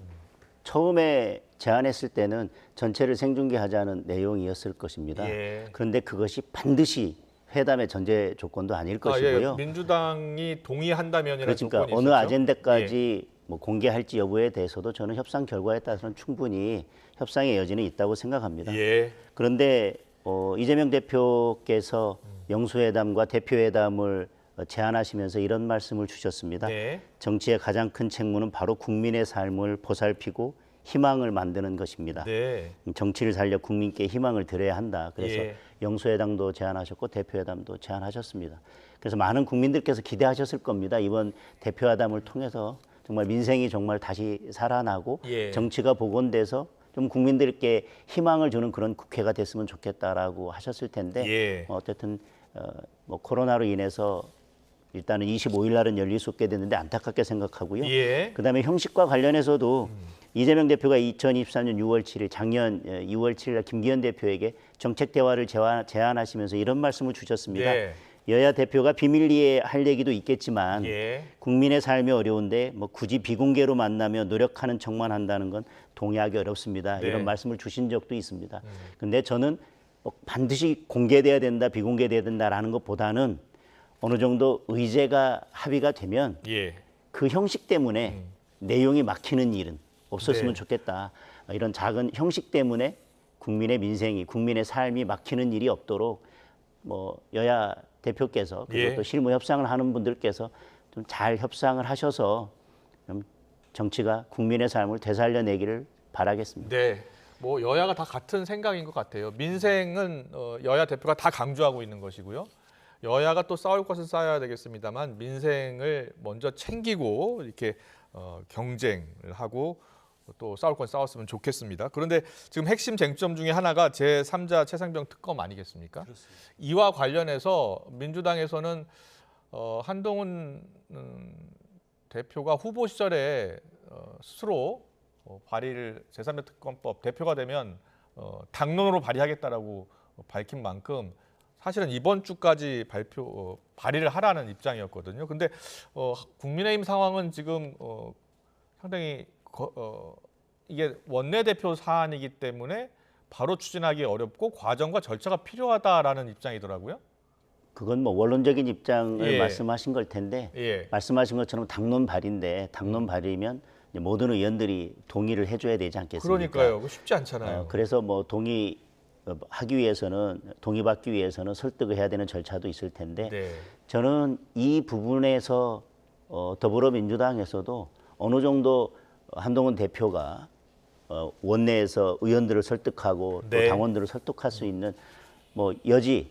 처음에 제안했을 때는 전체를 생중계하자는 내용이었을 것입니다. 그런데 그것이 반드시 회담의 전제 조건도 아닐 것이고요. 민주당이 동의한다면이라는 그러니까 조건이 어느 있었죠? 아젠다까지 뭐 공개할지 여부에 대해서도 저는 협상 결과에 따라서는 충분히 협상의 여지는 있다고 생각합니다. 그런데 이재명 대표께서 영수회담과 대표회담을 제안하시면서 이런 말씀을 주셨습니다. 정치의 가장 큰 책무는 바로 국민의 삶을 보살피고 희망을 만드는 것입니다. 정치를 살려 국민께 희망을 드려야 한다. 그래서 영수회담도 제안하셨고 대표회담도 제안하셨습니다. 그래서 많은 국민들께서 기대하셨을 겁니다. 이번 대표회담을 통해서 정말 민생이 정말 다시 살아나고 정치가 복원돼서 좀 국민들께 희망을 주는 그런 국회가 됐으면 좋겠다라고 하셨을 텐데 어쨌든 뭐 코로나로 인해서 일단은 25일 날은 열릴 수 없게 됐는데 안타깝게 생각하고요. 그다음에 형식과 관련해서도 이재명 대표가 2023년 6월 7일 작년 2월 7일 날 김기현 대표에게 정책 대화를 제안하시면서 이런 말씀을 주셨습니다. 여야 대표가 비밀리에 할 얘기도 있겠지만 예. 국민의 삶이 어려운데 뭐 굳이 비공개로 만나며 노력하는 척만 한다는 건 동의하기 어렵습니다. 네. 이런 말씀을 주신 적도 있습니다. 근데 저는 반드시 공개돼야 된다, 비공개돼야 된다라는 것보다는 어느 정도 의제가 합의가 되면 예. 그 형식 때문에 내용이 막히는 일은 없었으면 네. 좋겠다. 이런 작은 형식 때문에 국민의 민생이, 국민의 삶이 막히는 일이 없도록 뭐 여야 대표께서 그리고 예. 또 실무 협상을 하는 분들께서 좀 잘 협상을 하셔서 좀 정치가 국민의 삶을 되살려내기를 바라겠습니다. 네. 뭐 여야가 다 같은 생각인 것 같아요. 민생은 여야 대표가 다 강조하고 있는 것이고요. 여야가 또 싸울 것은 싸워야 되겠습니다만 민생을 먼저 챙기고 이렇게 경쟁을 하고 또 싸울 건 싸웠으면 좋겠습니다. 그런데 지금 핵심 쟁점 중에 하나가 제3자 최상병 특검 아니겠습니까? 그렇습니다. 이와 관련해서 민주당에서는 한동훈 대표가 후보 시절에 스스로 발의를 제3자 특검법 대표가 되면 당론으로 발의하겠다라고 밝힌 만큼 사실은 이번 주까지 발의를 하라는 입장이었거든요. 근데 국민의힘 상황은 지금 상당히 이게 원내대표 사안이기 때문에 바로 추진하기 어렵고 과정과 절차가 필요하다라는 입장이더라고요. 그건 뭐 원론적인 입장을 예. 말씀하신 걸 텐데 예. 말씀하신 것처럼 당론 발의인데 당론 발의면 모든 의원들이 동의를 해줘야 되지 않겠습니까? 그러니까요. 그거 쉽지 않잖아요. 그래서 뭐 동의하기 위해서는 동의받기 위해서는 설득을 해야 되는 절차도 있을 텐데 네. 저는 이 부분에서 더불어민주당에서도 어느 정도 한동훈 대표가 원내에서 의원들을 설득하고 네. 또 당원들을 설득할 수 있는 뭐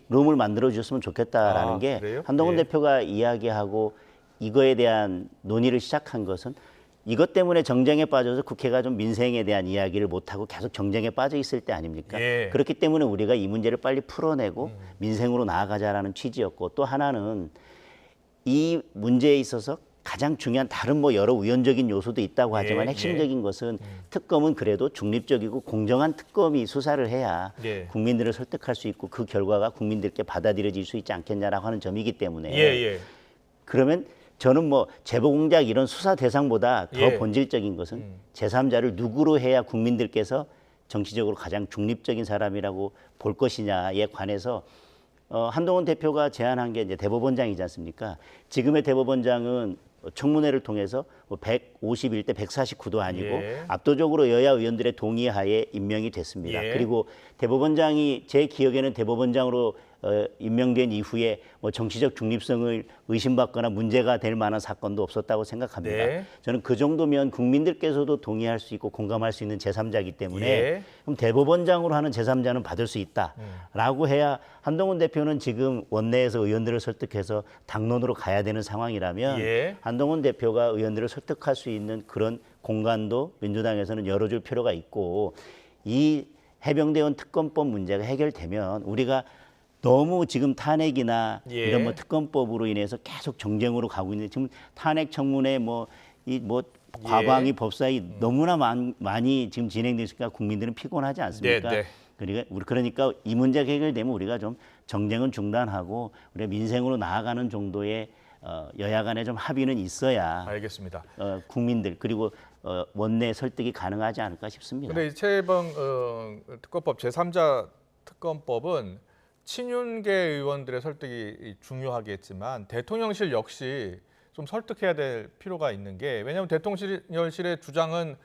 룸을 만들어 주셨으면 좋겠다라는 게 그래요? 한동훈 예. 대표가 이야기하고 이거에 대한 논의를 시작한 것은 이것 때문에 정쟁에 빠져서 국회가 좀 민생에 대한 이야기를 못하고 계속 정쟁에 빠져 있을 때 아닙니까? 예. 그렇기 때문에 우리가 이 문제를 빨리 풀어내고 민생으로 나아가자라는 취지였고 또 하나는 이 문제에 있어서 가장 중요한 다른 뭐 여러 우연적인 요소도 있다고 하지만 핵심적인 것은 특검은 그래도 중립적이고 공정한 특검이 수사를 해야 국민들을 설득할 수 있고 그 결과가 국민들께 받아들여질 수 있지 않겠냐라고 하는 점이기 때문에 그러면 저는 뭐 제보공작 이런 수사 대상보다 더 본질적인 것은 제3자를 누구로 해야 국민들께서 정치적으로 가장 중립적인 사람이라고 볼 것이냐에 관해서 한동훈 대표가 제안한 게 이제 대법원장이지 않습니까? 지금의 대법원장은 청문회를 통해서 151대 149도 아니고 압도적으로 여야 의원들의 동의하에 임명이 됐습니다. 그리고 대법원장이 제 기억에는 대법원장으로 임명된 이후에 뭐 정치적 중립성을 의심받거나 문제가 될 만한 사건도 없었다고 생각합니다. 저는 그 정도면 국민들께서도 동의할 수 있고 공감할 수 있는 제3자이기 때문에 그럼 대법원장으로 하는 제3자는 받을 수 있다라고 해야 한동훈 대표는 지금 원내에서 의원들을 설득해서 당론으로 가야 되는 상황이라면 한동훈 대표가 의원들을 설득할 수 있는 그런 공간도 민주당에서는 열어줄 필요가 있고 이 해병대원 특검법 문제가 해결되면 우리가 너무 지금 탄핵이나 이런 뭐 특검법으로 인해서 계속 정쟁으로 가고 있는데 지금 탄핵 청문회 과방위 법사위 너무나 많이 지금 진행되니까 국민들은 피곤하지 않습니까? 그러니까 이 문제가 해결되면 우리가 좀 정쟁은 중단하고 우리가 민생으로 나아가는 정도의 여야 간에 좀 합의는 있어야 알겠습니다. 국민들 그리고 원내 설득이 가능하지 않을까 싶습니다. 그런데 최혜병 특검법 제3자 특검법은 친윤계 의원들의 설득이 중요하겠지만 대통령실 역시 좀 설득해야 될 필요가 있는 게 왜냐하면 대통령실의 주장은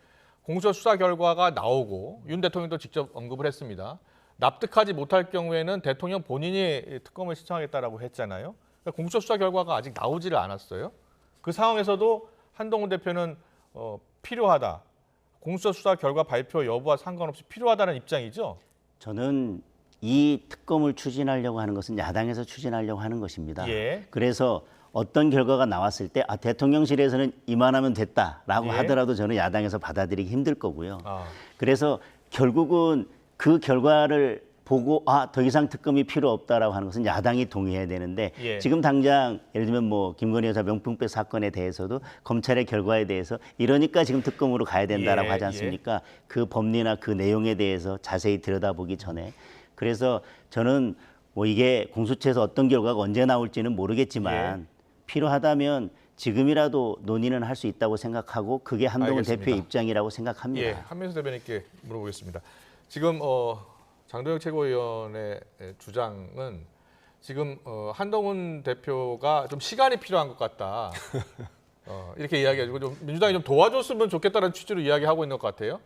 공수처 수사 결과가 나오고 윤 대통령도 직접 언급을 했습니다. 납득하지 못할 경우에는 대통령 본인이 특검을 신청하겠다라고 했잖아요. 그러니까 공수처 수사 결과가 아직 나오지를 않았어요. 그 상황에서도 한동훈 대표는 필요하다. 공수처 수사 결과 발표 여부와 상관없이 필요하다는 입장이죠. 저는 이 특검을 추진하려고 하는 것은 야당에서 추진하려고 하는 것입니다. 그래서 어떤 결과가 나왔을 때 대통령실에서는 이만하면 됐다라고 하더라도 저는 야당에서 받아들이기 힘들 거고요. 그래서 결국은 그 결과를 보고 더 이상 특검이 필요 없다라고 하는 것은 야당이 동의해야 되는데 지금 당장 예를 들면 뭐 김건희 여사 명품백 사건에 대해서도 검찰의 결과에 대해서 이러니까 지금 특검으로 가야 된다라고 하지 않습니까? 그 법리나 그 내용에 대해서 자세히 들여다보기 전에 그래서 저는 뭐 이게 공수처에서 어떤 결과가 언제 나올지는 모르겠지만 필요하다면 지금이라도 논의는 할 수 있다고 생각하고 그게 한동훈 알겠습니다. 대표의 입장이라고 생각합니다. 예, 한민수 대변인께 물어보겠습니다. 지금 장도영 최고위원의 주장은 지금 한동훈 대표가 좀 시간이 필요한 것 같다. 이렇게 이야기해주고 좀 민주당이 좀 도와줬으면 좋겠다는 취지로 이야기하고 있는 것 같아요.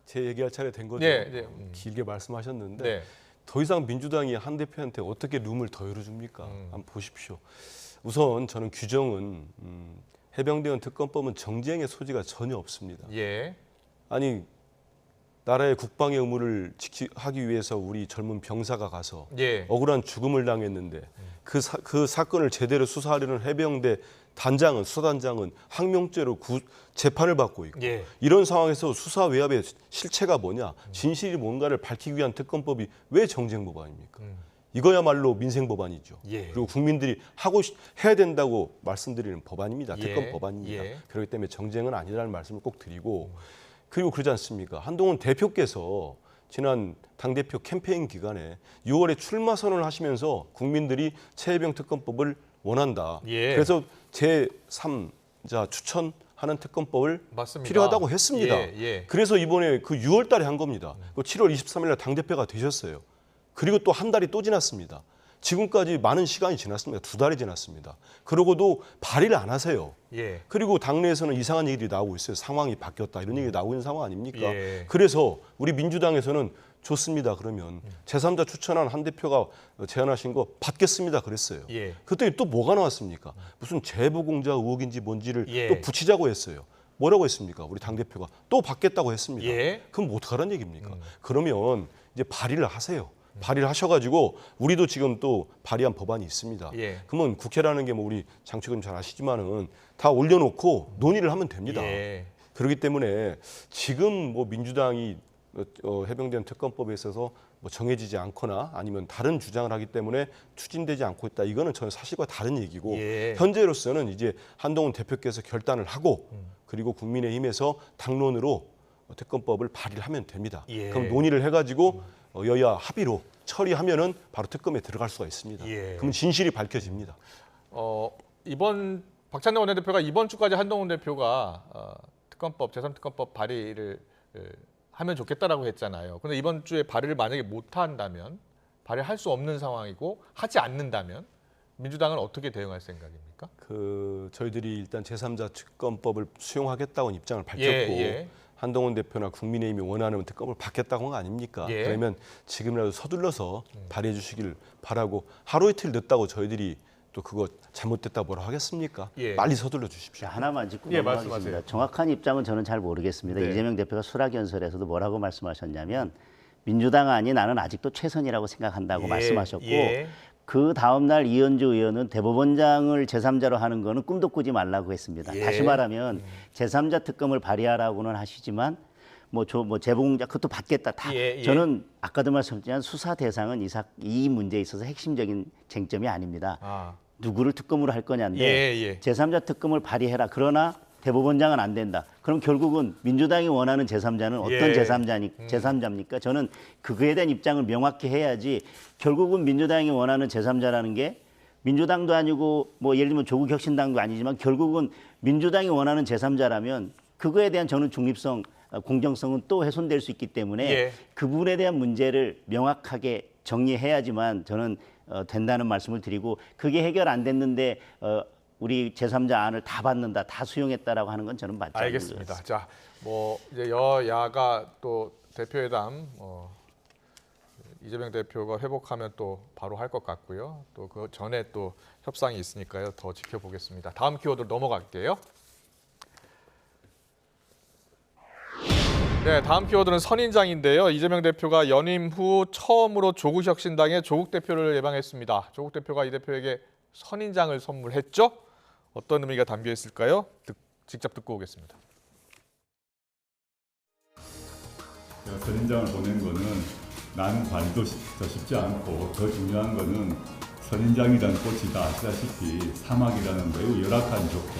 제 얘기할 차례 된 거죠. 네. 길게 말씀하셨는데 네. 더 이상 민주당이 한 대표한테 어떻게 룸을 더 열어줍니까? 한번 보십시오. 우선 저는 규정은 해병대원 특검법은 정쟁의 소지가 전혀 없습니다. 예. 아니 나라의 국방의 의무를 하기 위해서 우리 젊은 병사가 가서 예. 억울한 죽음을 당했는데 그 사건을 제대로 수사하려는 해병대 단장은 수사단장은 항명죄로 재판을 받고 있고 예. 이런 상황에서 수사 외압의 실체가 뭐냐 진실이 뭔가를 밝히기 위한 특검법이 왜 정쟁 법안입니까? 이거야말로 민생 법안이죠. 예. 그리고 국민들이 해야 된다고 말씀드리는 법안입니다. 특검 예. 법안입니다. 예. 그렇기 때문에 정쟁은 아니라는 말씀을 꼭 드리고 그리고 그러지 않습니까? 한동훈 대표께서 지난 당대표 캠페인 기간에 6월에 출마 선언을 하시면서 국민들이 최혜병 특검법을 원한다. 예. 그래서 제3자 추천하는 특검법을 맞습니다. 필요하다고 했습니다. 예. 그래서 이번에 그 6월 달에 한 겁니다. 7월 23일 날 당대표가 되셨어요. 그리고 또 한 달이 또 지났습니다. 지금까지 많은 시간이 지났습니다. 2달이 지났습니다. 그러고도 발의를 안 하세요. 예. 그리고 당내에서는 이상한 얘기들이 나오고 있어요. 상황이 바뀌었다 이런 얘기 나오고 있는 상황 아닙니까? 예. 그래서 우리 민주당에서는 좋습니다. 그러면 제3자 추천한 한 대표가 제안하신 거 받겠습니다. 그랬어요. 예. 그때 또 뭐가 나왔습니까? 무슨 제보공자 의혹인지 뭔지를 예. 또 붙이자고 했어요. 뭐라고 했습니까? 우리 당대표가 또 받겠다고 했습니다. 예. 그럼 뭐 어떡하라는 얘기입니까? 그러면 이제 발의를 하세요. 발의를 하셔가지고 우리도 지금 또 발의한 법안이 있습니다. 예. 그러면 국회라는 게 뭐 우리 장 최고님 잘 아시지만은 다 올려놓고 논의를 하면 됩니다. 예. 그렇기 때문에 지금 뭐 민주당이 해병대원 특검법에 있어서 뭐 정해지지 않거나 아니면 다른 주장을 하기 때문에 추진되지 않고 있다. 이거는 저는 사실과 다른 얘기고 예. 현재로서는 이제 한동훈 대표께서 결단을 하고 그리고 국민의힘에서 당론으로 특검법을 발의를 하면 됩니다. 예. 그럼 논의를 해가지고 여야 합의로 처리하면은 바로 특검에 들어갈 수가 있습니다. 예. 그럼 진실이 밝혀집니다. 이번 박찬대 원내대표가 이번 주까지 한동훈 대표가 특검법 제3특검법 발의를 하면 좋겠다라고 했잖아요. 그런데 이번 주에 발의를 만약에 못 한다면 발의할 수 없는 상황이고 하지 않는다면 민주당은 어떻게 대응할 생각입니까? 저희들이 일단 제3자 특검법을 수용하겠다고 입장을 밝혔고 예. 한동훈 대표나 국민의힘이 원하는 특검을 받겠다고 한 거 아닙니까? 예. 그러면 지금이라도 서둘러서 발의해 주시길 바라고 하루 이틀 늦다고 저희들이 또 그거 잘못됐다 뭐라 하겠습니까? 예. 빨리 서둘러 주십시오. 하나만 짚고 예, 넘어가겠습니다. 말씀하세요. 정확한 입장은 저는 잘 모르겠습니다. 네. 이재명 대표가 수락연설에서도 뭐라고 말씀하셨냐면 민주당 아니 나는 아직도 최선이라고 생각한다고 예, 말씀하셨고 예. 그 다음 날 이현주 의원은 대법원장을 제3자로 하는 거는 꿈도 꾸지 말라고 했습니다. 예. 다시 말하면 제3자 특검을 발의하라고는 하시지만 뭐 제보공자 그것도 받겠다. 다 예. 저는 아까도 말씀드렸지만 수사 대상은 이 문제에 있어서 핵심적인 쟁점이 아닙니다. 누구를 특검으로 할 거냐인데 제3자 특검을 발의해라. 그러나 대법원장은 안 된다. 그럼 결국은 민주당이 원하는 제3자는 어떤 제3자입니까? 저는 그거에 대한 입장을 명확히 해야지 결국은 민주당이 원하는 제3자라는 게 민주당도 아니고 뭐 예를 들면 조국 혁신당도 아니지만 결국은 민주당이 원하는 제3자라면 그거에 대한 저는 중립성, 공정성은 또 훼손될 수 있기 때문에 그 부분에 대한 문제를 명확하게 정리해야지만 저는 된다는 말씀을 드리고 그게 해결 안 됐는데 우리 제3자 안을 다 받는다, 다 수용했다라고 하는 건 저는 맞지 않는 것 같습니다. 알겠습니다. 자, 뭐 이제 여야가 또 대표회담 이재명 대표가 회복하면 또 바로 할 것 같고요. 또 그 전에 또 협상이 있으니까요. 더 지켜보겠습니다. 다음 키워드 넘어갈게요. 네, 다음 키워드는 선인장인데요. 이재명 대표가 연임 후 처음으로 조국 혁신당의 조국 대표를 예방했습니다. 조국 대표가 이 대표에게 선인장을 선물했죠. 어떤 의미가 담겨 있을까요? 직접 듣고 오겠습니다. 선인장을 보낸 거는 난 관리도 더 쉽지 않고 더 중요한 거는 선인장이라는 꽃이 다 아시다시피 사막이라는 매우 열악한 조건,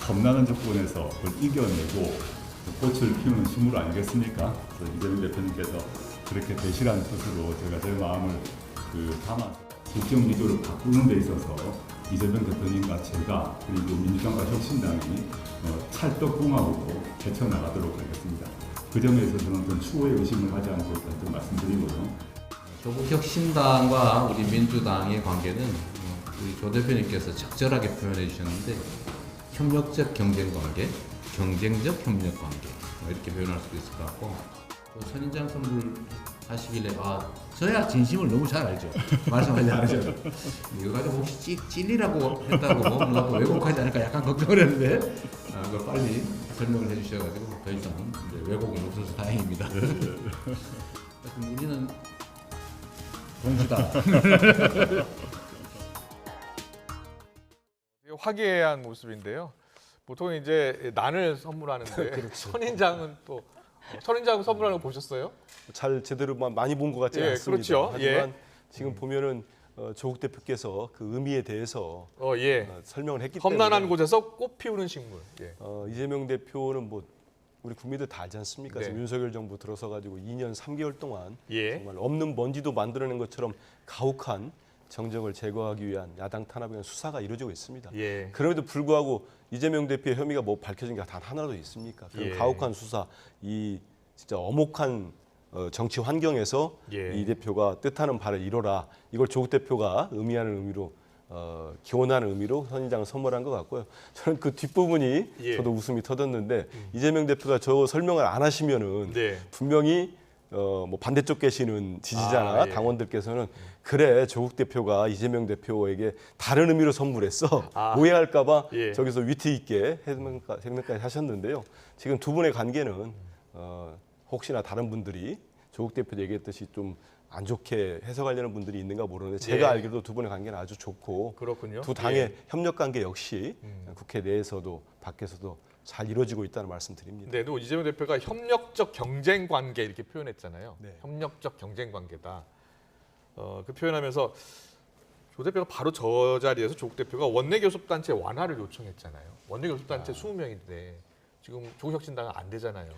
겁나는 조건에서 그걸 이겨내고 꽃을 피우는 식물 아니겠습니까? 그래서 이재명 대표님께서 그렇게 대실한 뜻으로 제가 제 마음을 담아서 국정기조를 바꾸는 데 있어서 이재명 대표님과 제가 그리고 민주당과 혁신당이 찰떡궁합으로 헤쳐나가도록 하겠습니다. 그 점에서 저는 좀 추후에 의심을 하지 않고 일단 좀 말씀드리고요. 조국 혁신당과 우리 민주당의 관계는 우리 조 대표님께서 적절하게 표현해 주셨는데 협력적 경쟁 관계, 경쟁적 협력 관계 이렇게 표현할 수도 있을 것 같고 또 선인장 선물 하시길래 저야 진심을 너무 잘 알죠. 말씀하지 않으셔도 이거 가지고 혹시 찔리라고 했다고 뭔가 또 왜곡하지 않을까 약간 걱정을 했는데 그걸 빨리 설명을 해주셔가지고 더 이상 이제 왜곡은 없어서 다행입니다. 우리는 동지다. 화기애애한 모습인데요. 보통 이제 난을 선물하는데 그렇죠. 선인장은 또 선인장 선물하는 거 보셨어요? 잘 제대로 많이 본 것 같지 않습니다. 그렇죠. 하지만 지금 보면은 조국 대표께서 그 의미에 대해서 설명을 했기 때문에 험난한 곳에서 꽃 피우는 식물. 이재명 대표는 뭐 우리 국민들 다 알지 않습니까? 지금 윤석열 정부 들어서 가지고 2년 3개월 동안 정말 없는 먼지도 만들어낸 것처럼 가혹한 정적을 제거하기 위한 야당 탄압에 대한 수사가 이루어지고 있습니다. 그럼에도 불구하고 이재명 대표의 혐의가 뭐 밝혀진 게 단 하나라도 있습니까? 그런 가혹한 수사, 이 진짜 엄혹한 정치 환경에서 이 대표가 뜻하는 바를 이뤄라. 이걸 조국 대표가 의미하는 의미로 기원하는 의미로 선인장을 선물한 것 같고요. 저는 그 뒷부분이 저도 웃음이 터졌는데 이재명 대표가 저 설명을 안 하시면은 분명히 뭐 반대쪽 계시는 지지자나 당원들께서는 그래 조국 대표가 이재명 대표에게 다른 의미로 선물했어 오해할까봐 저기서 위트 있게 해명까지 하셨는데요. 지금 두 분의 관계는 혹시나 다른 분들이 조국 대표 얘기했듯이 좀 안 좋게 해석하려는 분들이 있는가 모르는데 제가 알기로도 두 분의 관계는 아주 좋고 그렇군요. 두 당의 협력 관계 역시 국회 내에서도 밖에서도 잘 이루어지고 있다는 말씀드립니다. 네, 또 이재명 대표가 협력적 경쟁 관계 이렇게 표현했잖아요. 협력적 경쟁 관계다. 그 표현하면서 조 대표가 바로 저 자리에서 조국 대표가 원내교섭단체 완화를 요청했잖아요. 원내교섭단체 20명인데 지금 조국혁신당은 안 되잖아요.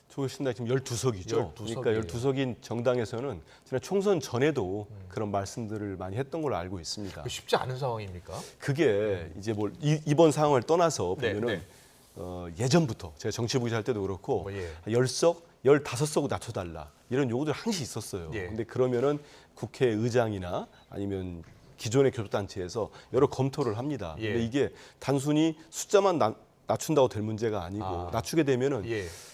조국혁신당 지금 12석이죠. 12석이에요. 그러니까 12석인 정당에서는 지난 총선 전에도 그런 말씀들을 많이 했던 걸로 알고 있습니다. 쉽지 않은 상황입니까? 그게 이제 뭐 이번 상황을 떠나서 보면은 예전부터 제가 정치부기자 할 때도 그렇고 10석, 15석 낮춰달라 이런 요구들 항시 있었어요. 근데 그러면은 국회의장이나 아니면 기존의 교섭단체에서 여러 검토를 합니다. 근데 이게 단순히 숫자만 낮춘다고 될 문제가 아니고 낮추게 되면은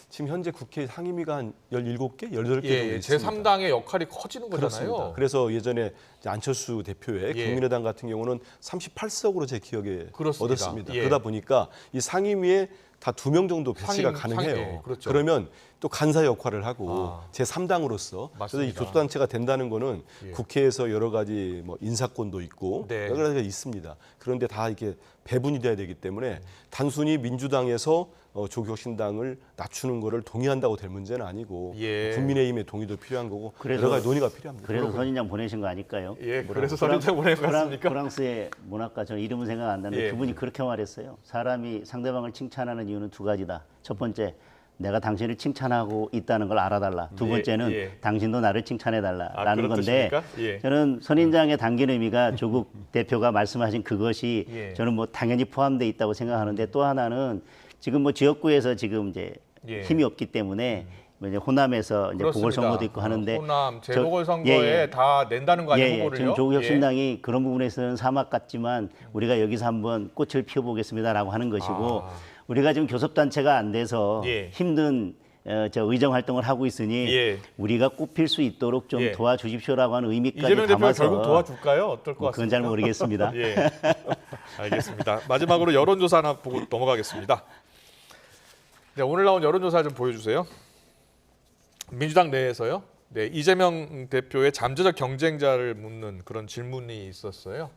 지금 현재 국회 상임위가 한 17개, 18개 정도 있습니다. 제3당의 역할이 커지는 거잖아요. 그렇습니다. 그래서 예전에 안철수 대표의 국민의당 같은 경우는 38석으로 제 기억에 얻었습니다. 그러다 보니까 이 상임위에 다 2명 정도 배치가 가능해요. 그렇죠. 그러면 또 간사 역할을 하고 제3당으로서 그래서 이 교섭단체가 된다는 거는 국회에서 여러 가지 뭐 인사권도 있고 여러 가지가 있습니다. 그런데 다 이렇게 배분이 돼야 되기 때문에 단순히 민주당에서 조국혁신당을 낮추는 거를 동의한다고 될 문제는 아니고 국민의힘의 동의도 필요한 거고 여러 가지 논의가 필요합니다. 그래서 선인장 보내신 거 아닐까요? 그래서 선인장 보낸 거 같습니까? 프랑스의 문학가, 저는 이름은 생각 안 나는데 그분이 그렇게 말했어요. 사람이 상대방을 칭찬하는 이유는 두 가지다. 첫 번째, 내가 당신을 칭찬하고 있다는 걸 알아달라. 두 번째는 당신도 나를 칭찬해달라라는 건데 저는 선인장의 담긴 의미가 조국 대표가 말씀하신 그것이 저는 뭐 당연히 포함되어 있다고 생각하는데 또 하나는 지금 뭐 지역구에서 지금 이제 힘이 없기 때문에 이제 호남에서 이제 보궐선거도 있고 하는데 호남 재보궐선거에 다 낸다는 거 아니에요? 후보를요? 지금 조국혁신당이 그런 부분에서는 사막 같지만 우리가 여기서 한번 꽃을 피워보겠습니다라고 하는 것이고 우리가 지금 교섭단체가 안 돼서 힘든 의정 활동을 하고 있으니 우리가 꽃필 수 있도록 좀 도와주십시오라고 하는 의미까지 이재명 대표가 담아서 결국 도와줄까요? 어떨 것 같습니까? 그건 잘 모르겠습니다. 알겠습니다. 마지막으로 여론조사 하나 보고 넘어가겠습니다. 오늘 나온 여론조사 좀 보여주세요. 민주당 내에서요. 이재명 대표의 잠재적 경쟁자를 묻는 그런 질문이 있었어요.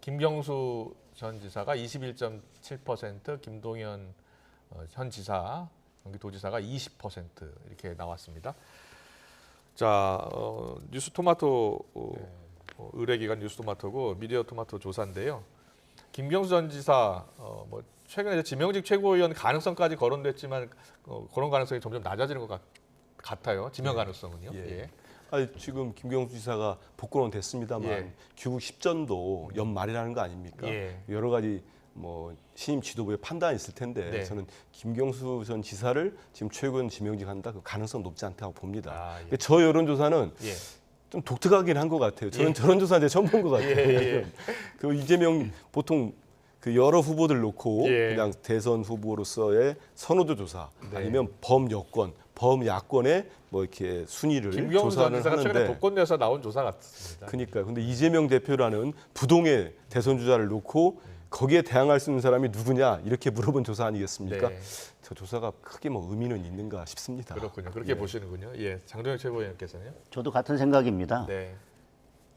김경수 전 지사가 21.7%, 김동연 현 지사, 경기도지사가 20% 이렇게 나왔습니다. 자, 뉴스토마토 의뢰기관 뉴스토마토고 미디어토마토 조사인데요. 김경수 전 지사 뭐 최근에 지명직 최고위원 가능성까지 거론됐지만 그런 가능성이 점점 낮아지는 것 같아요. 지명 가능성은요. 지금 김경수 지사가 복권은 됐습니다만 예. 귀국 10전도 연말이라는 거 아닙니까? 예. 여러 가지 뭐 신임 지도부의 판단이 있을 텐데 네. 저는 김경수 전 지사를 지금 최고위원 지명직한다 그 가능성 높지 않다고 봅니다. 예. 저 여론조사는 예. 좀 독특하긴 한 것 같아요. 저는 예. 저런 조사 이제 처음 본 것 같아요. 예. 그 이재명 보통 그 여러 후보들 놓고 예. 그냥 대선 후보로서의 선호도 조사 네. 아니면 범여권, 범야권의 뭐 이렇게 순위를 김경수 전 조사를 지사가 최근에 하는데 복권 내서 나온 조사 같습니다. 그러니까 근데 이재명 대표라는 부동의 대선 주자를 놓고 거기에 대항할 수 있는 사람이 누구냐 이렇게 물어본 조사 아니겠습니까? 네. 저 조사가 크게 뭐 의미는 있는가 싶습니다. 그렇군요. 그렇게 보시는군요. 예, 장동혁 최고위원께서는요? 저도 같은 생각입니다. 네.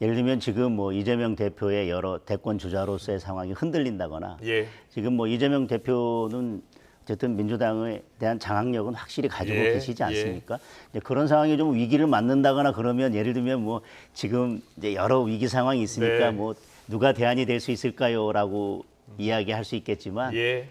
예를 들면 지금 뭐 이재명 대표의 여러 대권 주자로서의 상황이 흔들린다거나 예. 지금 뭐 이재명 대표는 어쨌든 민주당에 대한 장악력은 확실히 가지고 예, 계시지 않습니까? 이제 그런 상황이 좀 위기를 맞는다거나 그러면 예를 들면 뭐 지금 이제 여러 위기 상황이 있으니까 네. 뭐 누가 대안이 될 수 있을까요라고 이야기할 수 있겠지만 예.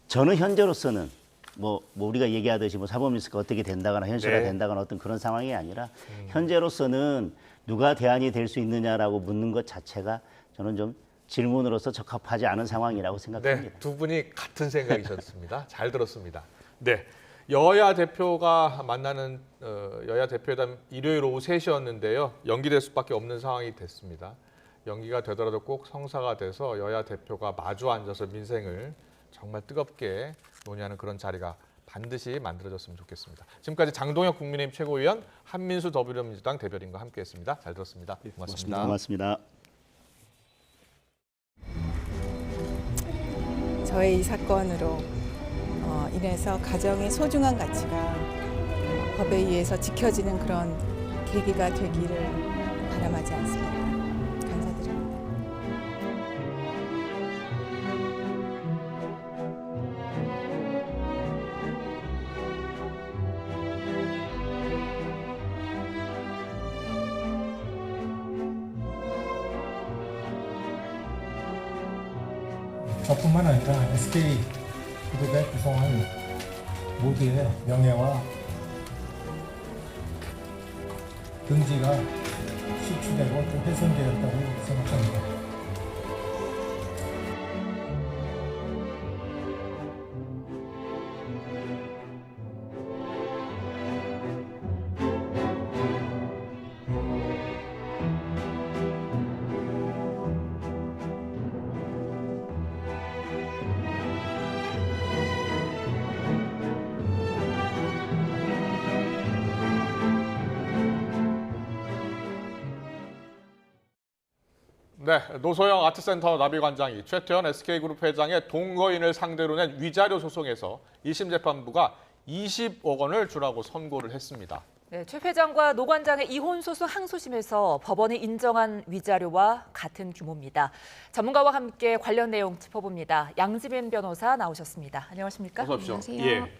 저는 현재로서는 뭐 우리가 얘기하듯이 뭐 사법리스크가 어떻게 된다거나 현실화 네. 된다거나 어떤 그런 상황이 아니라 현재로서는 누가 대안이 될 수 있느냐라고 묻는 것 자체가 저는 좀 질문으로서 적합하지 않은 상황이라고 생각합니다. 네, 두 분이 같은 생각이셨습니다. 잘 들었습니다. 네, 여야 대표가 만나는 여야 대표회담 일요일 오후 3시였는데요. 연기될 수밖에 없는 상황이 됐습니다. 연기가 되더라도 꼭 성사가 돼서 여야 대표가 마주 앉아서 민생을 정말 뜨겁게 논의하는 그런 자리가 반드시 만들어졌으면 좋겠습니다. 지금까지 장동혁 국민의힘 최고위원, 한민수 더불어민주당 대변인과 함께했습니다. 잘 들었습니다. 고맙습니다. 고맙습니다. 저의 이 사건으로 인해서 가정의 소중한 가치가 법에 의해서 지켜지는 그런 계기가 되기를 바람하지 않습니다. 감사드립니다. 저뿐만 아니라 SK 그룹에 구성한 모두의 명예와 등지가 실추되고 또 훼손되었다고 생각합니다. 네, 노소영 아트센터 나비관장이 최태원 SK그룹 회장의 동거인을 상대로 낸 위자료 소송에서 1심 재판부가 20억 원을 주라고 선고를 했습니다. 네, 최 회장과 노 관장의 이혼 소송 항소심에서 법원이 인정한 위자료와 같은 규모입니다. 전문가와 함께 관련 내용 짚어봅니다. 양지민 변호사 나오셨습니다. 안녕하십니까? 어서 오십시오. 안녕하세요. 예.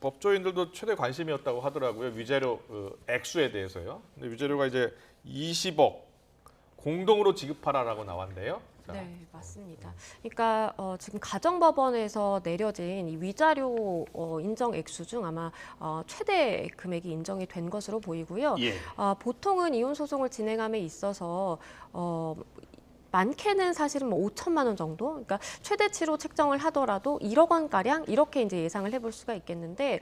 법조인들도 최대 관심이었다고 하더라고요. 위자료 액수에 대해서요. 근데 위자료가 이제 20억 공동으로 지급하라라고 나왔는데요. 네, 맞습니다. 그러니까 지금 가정법원에서 내려진 이 위자료 인정 액수 중 아마 최대 금액이 인정이 된 것으로 보이고요. 예. 보통은 이혼 소송을 진행함에 있어서 많게는 사실은 뭐 5천만 원 정도, 그러니까 최대치로 책정을 하더라도 1억 원가량 이렇게 이제 예상을 해볼 수가 있겠는데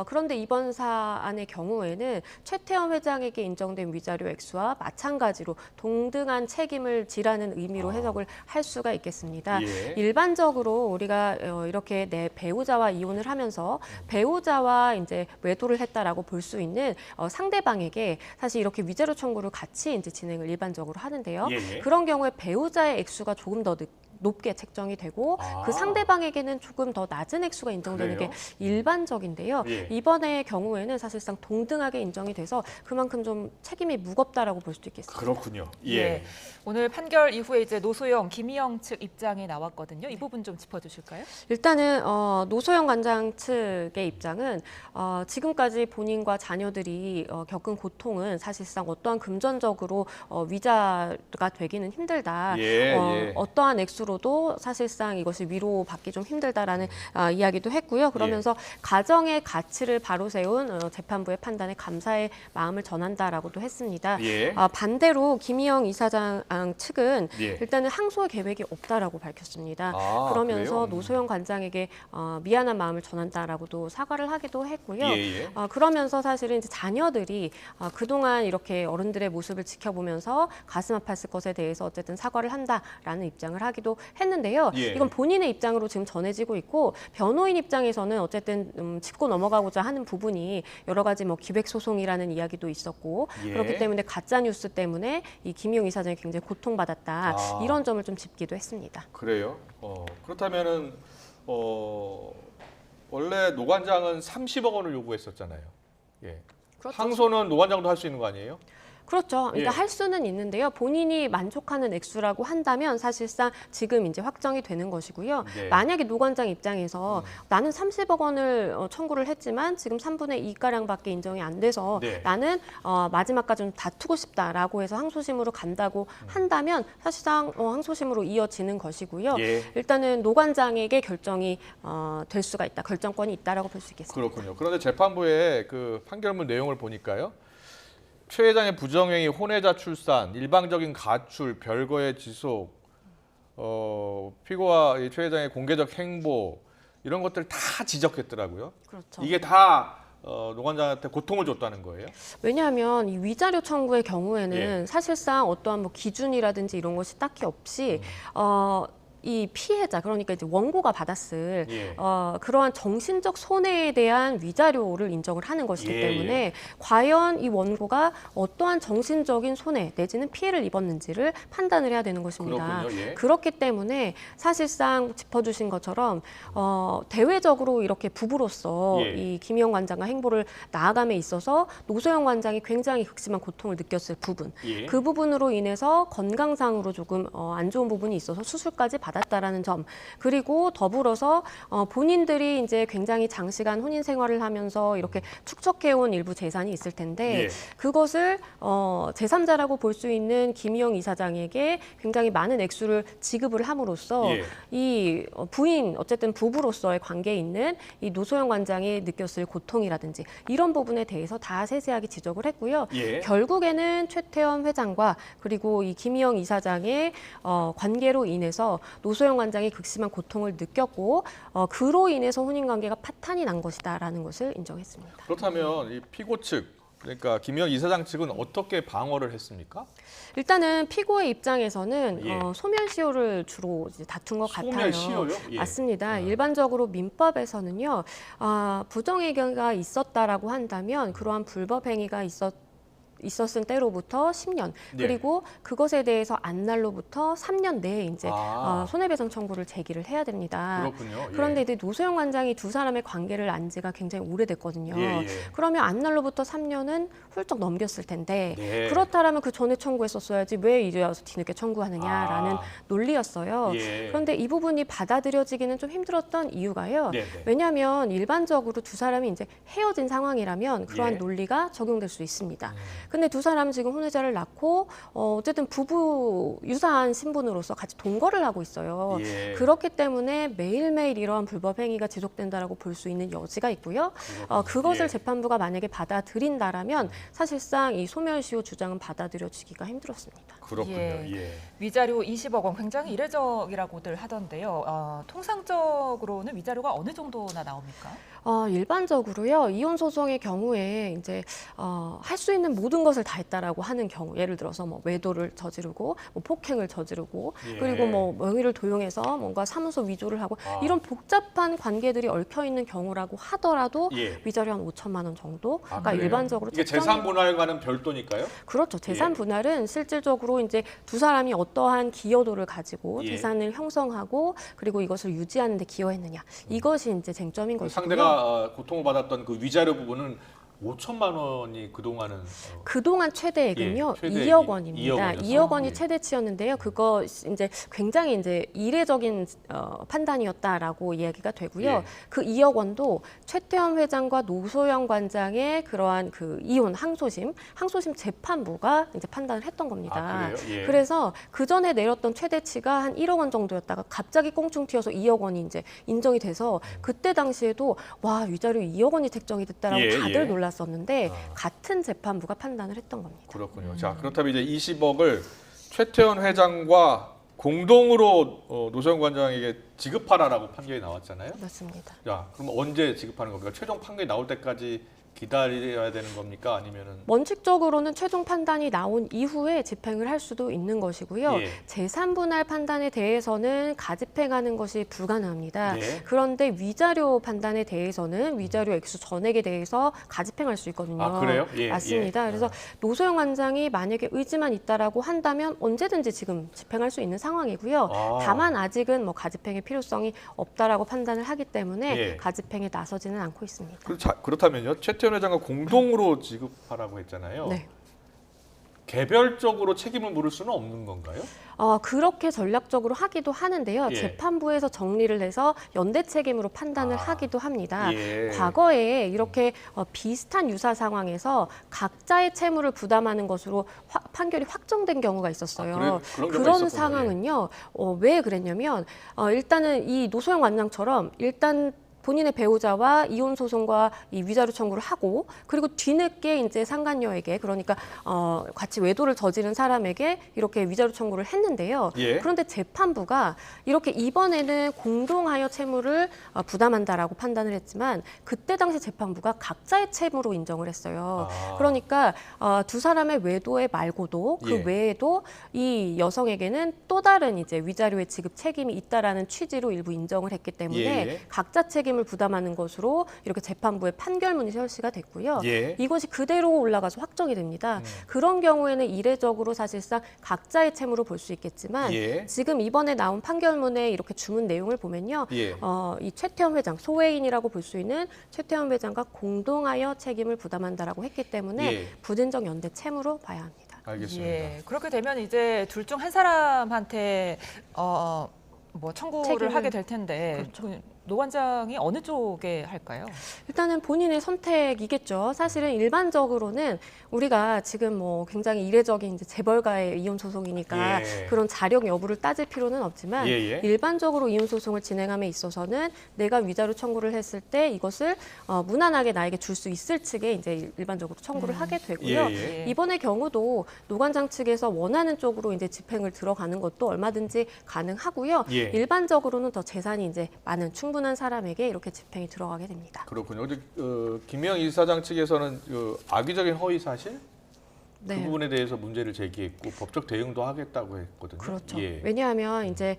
그런데 이번 사안의 경우에는 최태원 회장에게 인정된 위자료 액수와 마찬가지로 동등한 책임을 지라는 의미로 해석을 할 수가 있겠습니다. 예. 일반적으로 우리가 이렇게 내 배우자와 이혼을 하면서 배우자와 이제 외도를 했다라고 볼 수 있는 상대방에게 사실 이렇게 위자료 청구를 같이 이제 진행을 일반적으로 하는데요. 예. 그런 경우에 배우자의 액수가 조금 더 높게 책정이 되고 그 상대방에게는 조금 더 낮은 액수가 인정되는 그래요? 게 일반적인데요. 예. 이번의 경우에는 사실상 동등하게 인정이 돼서 그만큼 좀 책임이 무겁다라고 볼 수도 있겠습니다. 그렇군요. 예. 오늘 판결 이후에 이제 노소영, 김희영 측 입장이 나왔거든요. 이 부분 좀 짚어주실까요? 일단은 노소영 관장 측의 입장은 지금까지 본인과 자녀들이 겪은 고통은 사실상 어떠한 금전적으로 위자가 되기는 힘들다. 예, 예. 어떠한 액수로 법적으로도 사실상 이것이 위로받기 좀 힘들다라는 이야기도 했고요. 그러면서 가정의 가치를 바로 세운 재판부의 판단에 감사의 마음을 전한다라고도 했습니다. 반대로 김희영 이사장 측은 일단은 항소의 계획이 없다라고 밝혔습니다. 그러면서 그래요? 노소영 관장에게 미안한 마음을 전한다라고도 사과를 하기도 했고요. 그러면서 사실은 이제 자녀들이 그동안 이렇게 어른들의 모습을 지켜보면서 가슴 아팠을 것에 대해서 어쨌든 사과를 한다라는 입장을 하기도 했는데요. 이건 본인의 입장으로 지금 전해지고 있고 변호인 입장에서는 어쨌든 짚고 넘어가고자 하는 부분이 여러 가지 뭐 기획소송이라는 이야기도 있었고 그렇기 때문에 가짜 뉴스 때문에 이 김희영 이사장이 굉장히 고통받았다 이런 점을 좀 짚기도 했습니다. 그래요? 그렇다면은 원래 노 관장은 30억 원을 요구했었잖아요. 그렇죠. 항소는 노 관장도 할 수 있는 거 아니에요? 그렇죠. 그러니까 할 수는 있는데요. 본인이 만족하는 액수라고 한다면 사실상 지금 이제 확정이 되는 것이고요. 만약에 노 관장 입장에서 나는 30억 원을 청구를 했지만 지금 3분의 2가량밖에 인정이 안 돼서 나는 마지막까지 좀 다투고 싶다라고 해서 항소심으로 간다고 한다면 사실상 항소심으로 이어지는 것이고요. 일단은 노 관장에게 결정이 될 수가 있다. 결정권이 있다라고 볼 수 있겠습니다. 그렇군요. 그런데 재판부의 그 판결문 내용을 보니까요. 최 회장의 부정행위, 혼외자 출산, 일방적인 가출, 별거의 지속, 피고와 최 회장의 공개적 행보 이런 것들 다 지적했더라고요. 그렇죠. 이게 다 노 관장한테 고통을 줬다는 거예요? 왜냐하면 이 위자료 청구의 경우에는 사실상 어떠한 뭐 기준이라든지 이런 것이 딱히 없이 이 피해자, 그러니까 이제 원고가 받았을 그러한 정신적 손해에 대한 위자료를 인정을 하는 것이기 때문에 과연 이 원고가 어떠한 정신적인 손해 내지는 피해를 입었는지를 판단을 해야 되는 것입니다. 그렇기 때문에 사실상 짚어주신 것처럼 대외적으로 이렇게 부부로서 이 김희영 관장과 행보를 나아감에 있어서 노소영 관장이 굉장히 극심한 고통을 느꼈을 부분, 그 부분으로 인해서 건강상으로 조금 안 좋은 부분이 있어서 수술까지 받았다라는 점, 그리고 더불어서 본인들이 이제 굉장히 장시간 혼인 생활을 하면서 이렇게 축적해온 일부 재산이 있을 텐데 그것을 제3자라고 볼 수 있는 김희영 이사장에게 굉장히 많은 액수를 지급을 함으로써 이 부인, 어쨌든 부부로서의 관계에 있는 이 노소영 관장이 느꼈을 고통이라든지 이런 부분에 대해서 다 세세하게 지적을 했고요. 결국에는 최태원 회장과 그리고 이 김희영 이사장의 관계로 인해서 노소영 관장이 극심한 고통을 느꼈고 그로 인해서 혼인관계가 파탄이 난 것이다라는 것을 인정했습니다. 그렇다면 이 피고 측, 그러니까 김희영 이사장 측은 어떻게 방어를 했습니까? 일단은 피고의 입장에서는 소멸시효를 주로 이제 다툰 것 같아요. 소멸시효요? 맞습니다. 일반적으로 민법에서는요, 부정행위가 있었다라고 한다면 그러한 불법 행위가 있었은 때로부터 10년, 그리고 그것에 대해서 안 날로부터 3년 내에 이제 손해배상 청구를 제기를 해야 됩니다. 그렇군요. 그런데 이제 노소영 관장이 두 사람의 관계를 안 지가 굉장히 오래됐거든요. 그러면 안 날로부터 3년은 훌쩍 넘겼을 텐데 그렇다면 그 전에 청구했었어야지 왜 이제 와서 뒤늦게 청구하느냐라는 논리였어요. 그런데 이 부분이 받아들여지기는 좀 힘들었던 이유가요. 왜냐하면 일반적으로 두 사람이 이제 헤어진 상황이라면 그러한 논리가 적용될 수 있습니다. 근데 두 사람은 지금 혼외자를 낳고 어쨌든 부부 유사한 신분으로서 같이 동거를 하고 있어요. 그렇기 때문에 매일매일 이러한 불법 행위가 지속된다라고 볼 수 있는 여지가 있고요. 그것을 재판부가 만약에 받아들인다라면 사실상 이 소멸시효 주장은 받아들여지기가 힘들었습니다. 그렇군요. 위자료 20억 원 굉장히 이례적이라고들 하던데요. 통상적으로는 위자료가 어느 정도나 나옵니까? 일반적으로요, 이혼 소송의 경우에 이제 할 수 있는 모든 것을 다 했다라고 하는 경우, 예를 들어서 뭐 외도를 저지르고 뭐 폭행을 저지르고 그리고 뭐 명의를 도용해서 뭔가 사무소 위조를 하고 이런 복잡한 관계들이 얽혀 있는 경우라고 하더라도 위자료 한 5천만 원 정도가 일반적으로 이게 재산 분할과는 별도니까요? 그렇죠. 재산 분할은 실질적으로 이제 두 사람이 어떠한 기여도를 가지고 재산을 형성하고 그리고 이것을 유지하는 데 기여했느냐, 이것이 이제 쟁점인 것이고요. 상대가 고통을 받았던 그 위자료 부분은 5천만 원이 그동안은 그동안 최대액은요, 예, 최대액이 2억 원입니다. 2억 2억 원이 예. 최대치였는데요. 그거 이제 굉장히 이제 이례적인 판단이었다라고 이야기가 되고요. 예. 그 2억 원도 최태원 회장과 노소영 관장의 그러한 그 이혼 항소심 재판부가 이제 판단을 했던 겁니다. 아, 그래요? 예. 그래서 그 전에 내렸던 최대치가 한 1억 원 정도였다가 갑자기 꽁충 튀어서 2억 원이 이제 인정이 돼서 그때 당시에도 와, 위자료 2억 원이 책정이 됐다라고 예, 다들 예. 놀랐었는데 같은 재판부가 판단을 했던 겁니다. 그렇군요. 자, 그렇다면 이제 20억을 최태원 회장과 공동으로 노소영 관장에게 지급하라라고 판결이 나왔잖아요. 맞습니다. 자, 그럼 언제 지급하는 겁니까? 최종 판결이 나올 때까지 기다려야 되는 겁니까? 아니면은 원칙적으로는 최종 판단이 나온 이후에 집행을 할 수도 있는 것이고요. 예. 재산분할 판단에 대해서는 가집행하는 것이 불가능합니다. 예. 그런데 위자료 판단에 대해서는 위자료 액수 전액에 대해서 가집행할 수 있거든요. 아, 그래요? 예, 맞습니다. 예. 그래서 노소영 관장이 만약에 의지만 있다라고 한다면 언제든지 지금 집행할 수 있는 상황이고요. 아. 다만 아직은 뭐 가집행의 필요성이 없다라고 판단을 하기 때문에 예. 가집행에 나서지는 않고 있습니다. 그렇다면요. 최태원 회장과 공동으로 지급하라고 했잖아요. 네. 개별적으로 책임을 물을 수는 없는 건가요? 그렇게 전략적으로 하기도 하는데요. 예. 재판부에서 정리를 해서 연대 책임으로 판단을 하기도 합니다. 예. 과거에 이렇게 비슷한 유사 상황에서 각자의 채무를 부담하는 것으로 판결이 확정된 경우가 있었어요. 그런 경우가 그런 있었군요. 상황은요. 왜 그랬냐면 일단은 이 노소영 관장처럼 일단 본인의 배우자와 이혼 소송과 이 위자료 청구를 하고 그리고 뒤늦게 이제 상간녀에게 그러니까 같이 외도를 저지른 사람에게 이렇게 위자료 청구를 했는데요. 예. 그런데 재판부가 이렇게 이번에는 공동하여 채무를 부담한다라고 판단을 했지만 그때 당시 재판부가 각자의 채무로 인정을 했어요. 그러니까 두 사람의 외도에 말고도 그 예. 외에도 이 여성에게는 또 다른 이제 위자료의 지급 책임이 있다라는 취지로 일부 인정을 했기 때문에 예. 각자 책임을 부담하는 것으로 이렇게 재판부에 판결문이 설치가 됐고요. 예. 이것이 그대로 올라가서 확정이 됩니다. 그런 경우에는 이례적으로 사실상 각자의 채무로 볼 수 있겠지만 예. 지금 이번에 나온 판결문에 이렇게 주문 내용을 보면요. 예. 이 최태원 회장, 소외인이라고 볼 수 있는 최태원 회장과 공동하여 책임을 부담한다라고 했기 때문에 예. 부진적 연대 채무로 봐야 합니다. 알겠습니다. 예, 그렇게 되면 이제 둘 중 한 사람한테 뭐 청구를 책임을- 하게 될 텐데 그렇죠. 노 관장이 어느 쪽에 할까요? 일단은 본인의 선택이겠죠. 사실은 일반적으로는 우리가 지금 뭐 굉장히 이례적인 이제 재벌가의 이혼 소송이니까 예. 그런 자력 여부를 따질 필요는 없지만 예. 일반적으로 이혼 소송을 진행함에 있어서는 내가 위자료 청구를 했을 때 이것을 무난하게 나에게 줄 수 있을 측에 이제 일반적으로 청구를 하게 되고요. 예. 이번의 경우도 노 관장 측에서 원하는 쪽으로 이제 집행을 들어가는 것도 얼마든지 가능하고요. 예. 일반적으로는 더 재산이 이제 많은 충분한 사람에게 이렇게 집행이 들어가게 됩니다. 그렇군요. 근데 김희영 이사장 측에서는 악의적인 허위 사실 네. 그 부분에 대해서 문제를 제기했고 법적 대응도 하겠다고 했거든요. 그렇죠. 예. 왜냐하면 이제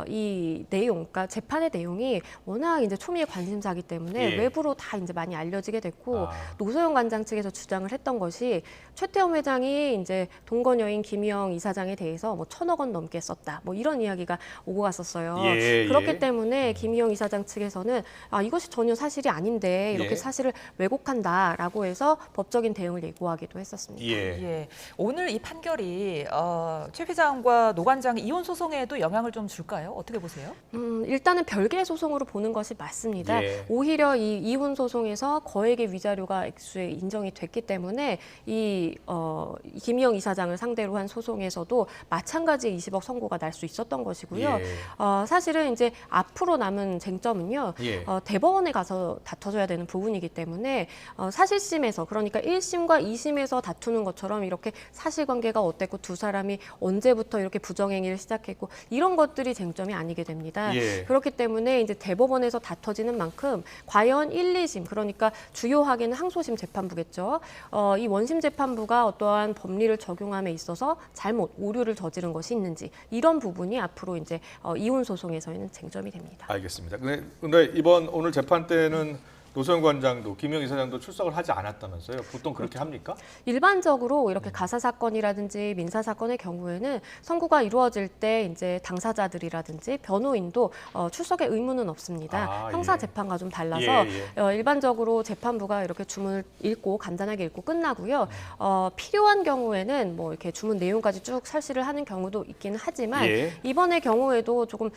이 내용, 그러니까 재판의 내용이 워낙 이제 초미의 관심사기 때문에 예. 외부로 다 이제 많이 알려지게 됐고 노소영 관장 측에서 주장을 했던 것이 최태원 회장이 이제 동거녀인 김희영 이사장에 대해서 뭐 1,000억 원 넘게 썼다, 뭐 이런 이야기가 오고 갔었어요. 예, 그렇기 예. 때문에 김희영 이사장 측에서는 이것이 전혀 사실이 아닌데 이렇게 예. 사실을 왜곡한다라고 해서 법적인 대응을 예고하기도 했었습니다. 예, 오늘 이 판결이 최 회장과 노 관장의 이혼 소송에도 영향을 좀 줄까요? 어떻게 보세요? 일단은 별개의 소송으로 보는 것이 맞습니다. 예. 오히려 이 이혼 소송에서 거액의 위자료가 액수에 인정이 됐기 때문에 이 김희영 이사장을 상대로 한 소송에서도 마찬가지의 20억 선고가 날 수 있었던 것이고요. 예. 사실은 이제 앞으로 남은 쟁점은요. 예. 대법원에 가서 다퉈져야 되는 부분이기 때문에 사실심에서 그러니까 1심과 2심에서 다투는 것처럼 이렇게 사실관계가 어땠고 두 사람이 언제부터 이렇게 부정행위를 시작했고 이런 것들이 쟁점이 아니게 됩니다. 예. 그렇기 때문에 이제 대법원에서 다퉈지는 만큼 과연 1, 2심 그러니까 주요하게는 항소심 재판부겠죠. 이 원심 재판부가 어떠한 법리를 적용함에 있어서 잘못 오류를 저지른 것이 있는지 이런 부분이 앞으로 이제 이혼 소송에서는 쟁점이 됩니다. 알겠습니다. 근데 이번 오늘 재판 때는 노소영 관장도 김희영 이사장도 출석을 하지 않았다면서요? 보통 그렇게 합니까? 일반적으로 이렇게 가사 사건이라든지 민사 사건의 경우에는 선고가 이루어질 때 이제 당사자들이라든지 변호인도 출석의 의무는 없습니다. 형사 재판과 좀 달라서 일반적으로 재판부가 이렇게 주문을 읽고 간단하게 읽고 끝나고요. 필요한 경우에는 뭐 이렇게 주문 내용까지 쭉 설시를 하는 경우도 있기는 하지만 이번의 경우에도 조금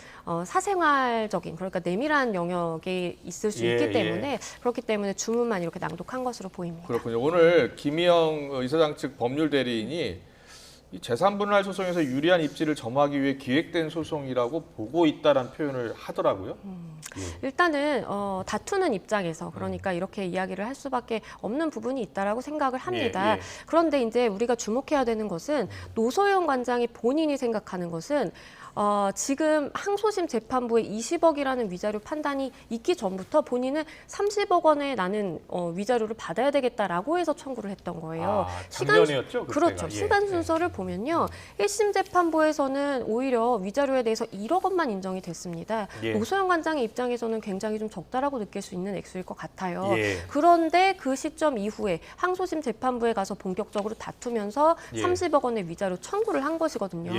사생활적인 그러니까 내밀한 영역에 있을 수 있기 때문에 그렇기 때문에 주문만 이렇게 낭독한 것으로 보입니다. 그렇군요. 오늘 김희영 이사장 측 법률 대리인이 이 재산분할 소송에서 유리한 입지를 점하기 위해 기획된 소송이라고 보고 있다라는 표현을 하더라고요. 일단은 다투는 입장에서 그러니까 이렇게 이야기를 할 수밖에 없는 부분이 있다라고 생각을 합니다. 그런데 이제 우리가 주목해야 되는 것은 노소영 관장이 본인이 생각하는 것은 지금 항소심 재판부에 20억이라는 위자료 판단이 있기 전부터 본인은 30억 원의 나는 위자료를 받아야 되겠다라고 해서 청구를 했던 거예요. 작년이었죠? 그렇죠. 시간 순서를 보면요. 1심 재판부에서는 오히려 위자료에 대해서 1억 원만 인정이 됐습니다. 노소영 관장의 입장에서는 굉장히 좀 적다라고 느낄 수 있는 액수일 것 같아요. 그런데 그 시점 이후에 항소심 재판부에 가서 본격적으로 다투면서 30억 원의 위자료 청구를 한 것이거든요.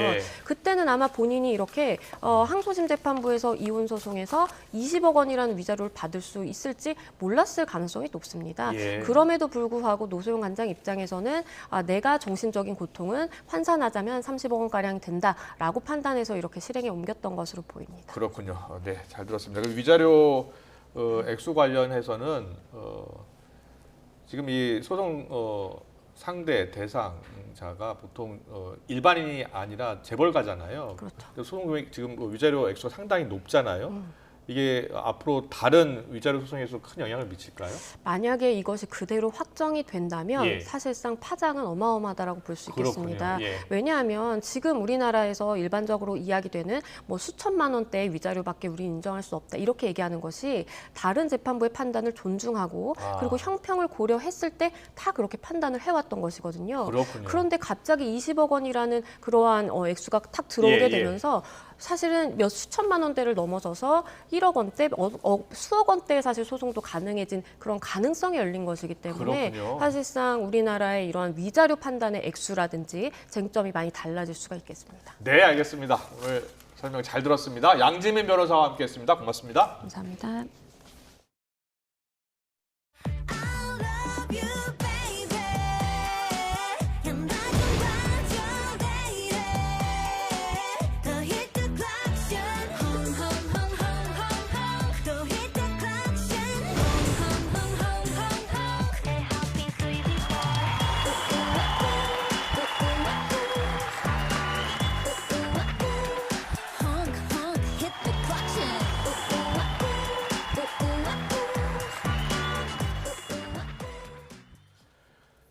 그때는 아마 본인이 이렇게 항소심 재판부에서 이혼 소송에서 20억 원이라는 위자료를 받을 수 있을지 몰랐을 가능성이 높습니다. 그럼에도 불구하고 노소영 관장 입장에서는 내가 정신적인 고통은 환산하자면 30억 원가량 된다라고 판단해서 이렇게 실행에 옮겼던 것으로 보입니다. 그렇군요. 네, 잘 들었습니다. 그 위자료 액수 관련해서는 지금 이 소송 상대 대상자가 보통 일반인이 아니라 재벌가잖아요. 그렇죠. 소송 금액 지금 위자료 액수가 상당히 높잖아요. 이게 앞으로 다른 위자료 소송에서 큰 영향을 미칠까요? 만약에 이것이 그대로 확정이 된다면 사실상 파장은 어마어마하다라고 볼 수 있겠습니다. 왜냐하면 지금 우리나라에서 일반적으로 이야기되는 뭐 수천만 원대의 위자료밖에 우리는 인정할 수 없다 이렇게 얘기하는 것이 다른 재판부의 판단을 존중하고 그리고 형평을 고려했을 때 다 그렇게 판단을 해왔던 것이거든요. 그렇군요. 그런데 갑자기 20억 원이라는 그러한 액수가 탁 들어오게 되면서 사실은 몇 수천만 원대를 넘어서서 1억 원대, 수억 원대의 사실 소송도 가능해진 그런 가능성이 열린 것이기 때문에 사실상 우리나라의 이러한 위자료 판단의 액수라든지 쟁점이 많이 달라질 수가 있겠습니다. 네, 알겠습니다. 오늘 설명 잘 들었습니다. 양지민 변호사와 함께했습니다. 고맙습니다. 감사합니다.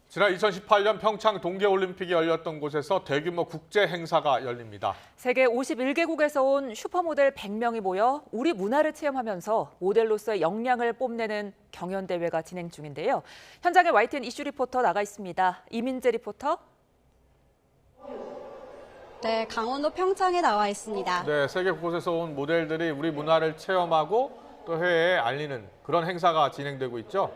지난 2018년 평창 동계올림픽이 열렸던 곳에서 대규모 국제 행사가 열립니다. 세계 51개국에서 온 슈퍼모델 100명이 모여 우리 문화를 체험하면서 모델로서의 역량을 뽐내는 경연대회가 진행 중인데요. 현장에 YTN 이슈 리포터 나가 있습니다. 이민재 리포터. 네, 강원도 평창에 나와 있습니다. 네, 세계 곳곳에서 온 모델들이 우리 문화를 체험하고 또 해외에 알리는 그런 행사가 진행되고 있죠.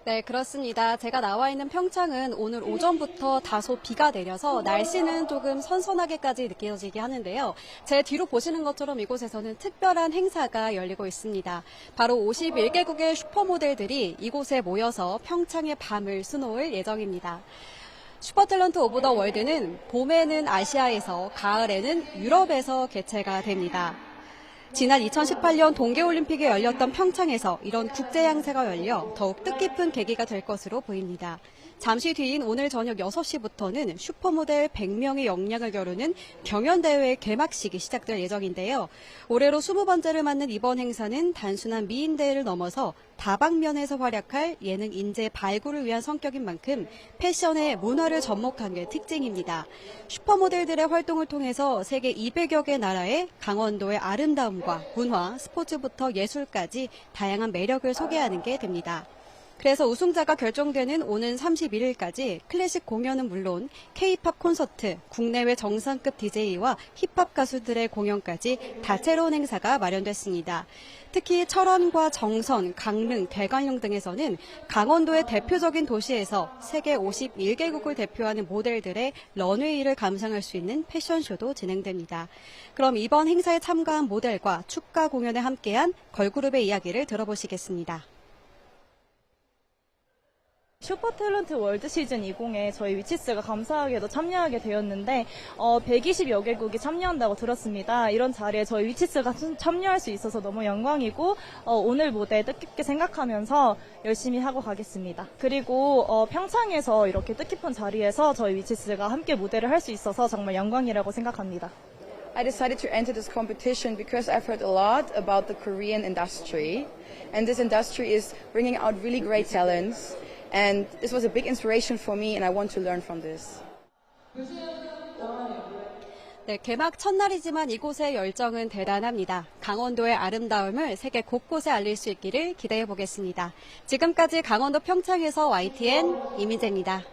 네, 그렇습니다. 제가 나와 있는 평창은 오늘 오전부터 다소 비가 내려서 날씨는 조금 선선하게까지 느껴지게 하는데요. 제 뒤로 보시는 것처럼 이곳에서는 특별한 행사가 열리고 있습니다. 바로 51개국의 슈퍼모델들이 이곳에 모여서 평창의 밤을 수놓을 예정입니다. 슈퍼탤런트 오브 더 월드는 봄에는 아시아에서 가을에는 유럽에서 개최가 됩니다. 지난 2018년 동계올림픽이 열렸던 평창에서 이런 국제 행사가 열려 더욱 뜻깊은 계기가 될 것으로 보입니다. 잠시 뒤인 오늘 저녁 6시부터는 슈퍼모델 100명의 역량을 겨루는 경연대회 개막식이 시작될 예정인데요. 올해로 20번째를 맞는 이번 행사는 단순한 미인대회를 넘어서 다방면에서 활약할 예능 인재 발굴을 위한 성격인 만큼 패션의 문화를 접목한 게 특징입니다. 슈퍼모델들의 활동을 통해서 세계 200여 개 나라의 강원도의 아름다움과 문화, 스포츠부터 예술까지 다양한 매력을 소개하는 게 됩니다. 그래서 우승자가 결정되는 오는 31일까지 클래식 공연은 물론 K-팝 콘서트, 국내외 정상급 DJ와 힙합 가수들의 공연까지 다채로운 행사가 마련됐습니다. 특히 철원과 정선, 강릉, 대관령 등에서는 강원도의 대표적인 도시에서 세계 51개국을 대표하는 모델들의 런웨이를 감상할 수 있는 패션쇼도 진행됩니다. 그럼 이번 행사에 참가한 모델과 축가 공연에 함께한 걸그룹의 이야기를 들어보시겠습니다. 슈퍼탤런트 월드 시즌 20에 저희 위치스가 감사하게도 참여하게 되었는데 120여 개국이 참여한다고 들었습니다. 이런 자리에 저희 위치스가 참여할 수 있어서 너무 영광이고 오늘 무대 뜻깊게 생각하면서 열심히 하고 가겠습니다. 그리고 평창에서 이렇게 뜻깊은 자리에서 저희 위치스가 함께 무대를 할 수 있어서 정말 영광이라고 생각합니다. I decided to enter this competition because I've heard a lot about the Korean industry, and this industry is bringing out really great talents. And this was a big inspiration for me, and I want to learn from this. 네, 개막 첫날이지만 이곳의 열정은 대단합니다. 강원도의 아름다움을 세계 곳곳에 알릴 수 있기를 기대해 보겠습니다. 지금까지 강원도 평창에서 YTN 이민재입니다.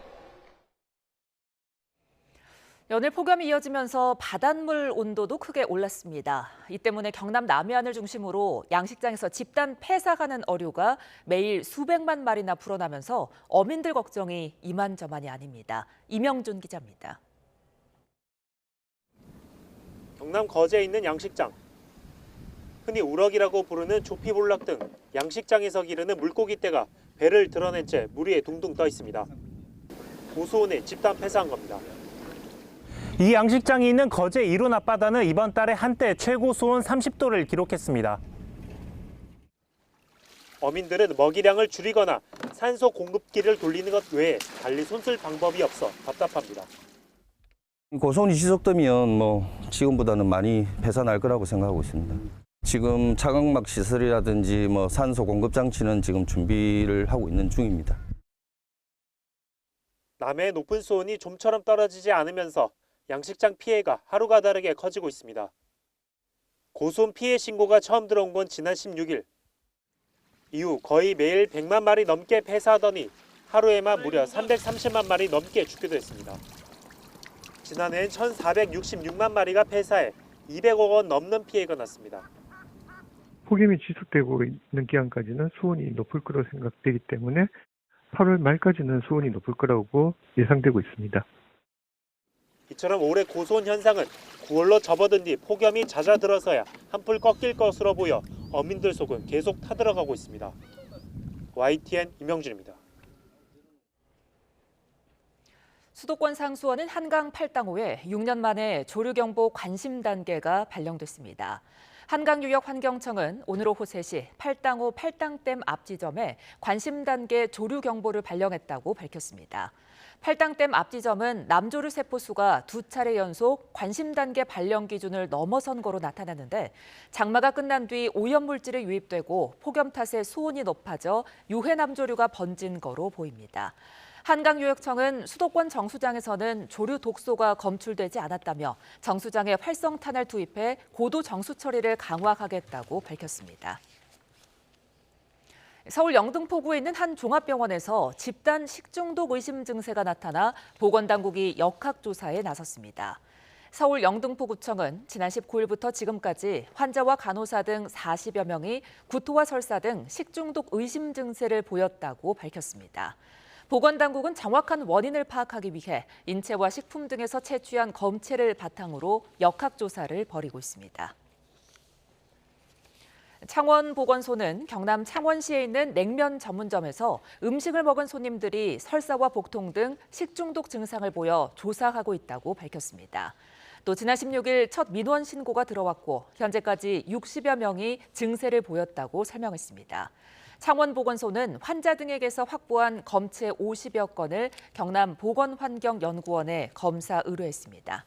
연일 폭염이 이어지면서 바닷물 온도도 크게 올랐습니다. 이 때문에 경남 남해안을 중심으로 양식장에서 집단 폐사하는 어류가 매일 수백만 마리나 불어나면서 어민들 걱정이 이만저만이 아닙니다. 이명준 기자입니다. 경남 거제에 있는 양식장. 흔히 우럭이라고 부르는 조피볼락 등 양식장에서 기르는 물고기떼가 배를 드러낸 채 물 위에 둥둥 떠 있습니다. 고수온에 집단 폐사한 겁니다. 이 양식장이 있는 거제 이론 앞바다는 이번 달에 한때 최고 수온 30도를 기록했습니다. 어민들은 먹이량을 줄이거나 산소 공급기를 돌리는 것 외에 달리 손쓸 방법이 없어 답답합니다. 고수온이 지속되면 지금보다는 많이 폐사날 거라고 생각하고 있습니다. 지금 차광막 시설이라든지 산소 공급 장치는 지금 준비를 하고 있는 중입니다. 남해의 높은 수온이 좀처럼 떨어지지 않으면서 양식장 피해가 하루가 다르게 커지고 있습니다. 고수온 피해 신고가 처음 들어온 건 지난 16일. 이후 거의 매일 100만 마리 넘게 폐사하더니 하루에만 무려 330만 마리 넘게 죽기도 했습니다. 지난해엔 1,466만 마리가 폐사해 200억 원 넘는 피해가 났습니다. 폭염이 지속되고 있는 기간까지는 수온이 높을 거라고 생각되기 때문에 8월 말까지는 수온이 높을 거라고 예상되고 있습니다. 이처럼 올해 고수온 현상은 9월로 접어든 뒤 폭염이 잦아들어서야 한풀 꺾일 것으로 보여 어민들 속은 계속 타들어가고 있습니다. YTN 임영준입니다. 수도권 상수원은 한강 8당호에 6년 만에 조류경보 관심 단계가 발령됐습니다. 한강유역환경청은 오늘 오후 3시 8당호 8당댐 앞 지점에 관심 단계 조류경보를 발령했다고 밝혔습니다. 8당댐 앞 지점은 남조류 세포수가 2차례 연속 관심 단계 발령 기준을 넘어선 거로 나타났는데 장마가 끝난 뒤 오염물질이 유입되고 폭염 탓에 수온이 높아져 유해 남조류가 번진 거로 보입니다. 한강유역청은 수도권 정수장에서는 조류 독소가 검출되지 않았다며 정수장에 활성탄을 투입해 고도 정수 처리를 강화하겠다고 밝혔습니다. 서울 영등포구에 있는 한 종합병원에서 집단 식중독 의심 증세가 나타나 보건당국이 역학조사에 나섰습니다. 서울 영등포구청은 지난 19일부터 지금까지 환자와 간호사 등 40여 명이 구토와 설사 등 식중독 의심 증세를 보였다고 밝혔습니다. 보건당국은 정확한 원인을 파악하기 위해 인체와 식품 등에서 채취한 검체를 바탕으로 역학조사를 벌이고 있습니다. 창원보건소는 경남 창원시에 있는 냉면 전문점에서 음식을 먹은 손님들이 설사와 복통 등 식중독 증상을 보여 조사하고 있다고 밝혔습니다. 또 지난 16일 첫 민원 신고가 들어왔고 현재까지 60여 명이 증세를 보였다고 설명했습니다. 창원보건소는 환자 등에게서 확보한 검체 50여 건을 경남보건환경연구원에 검사 의뢰했습니다.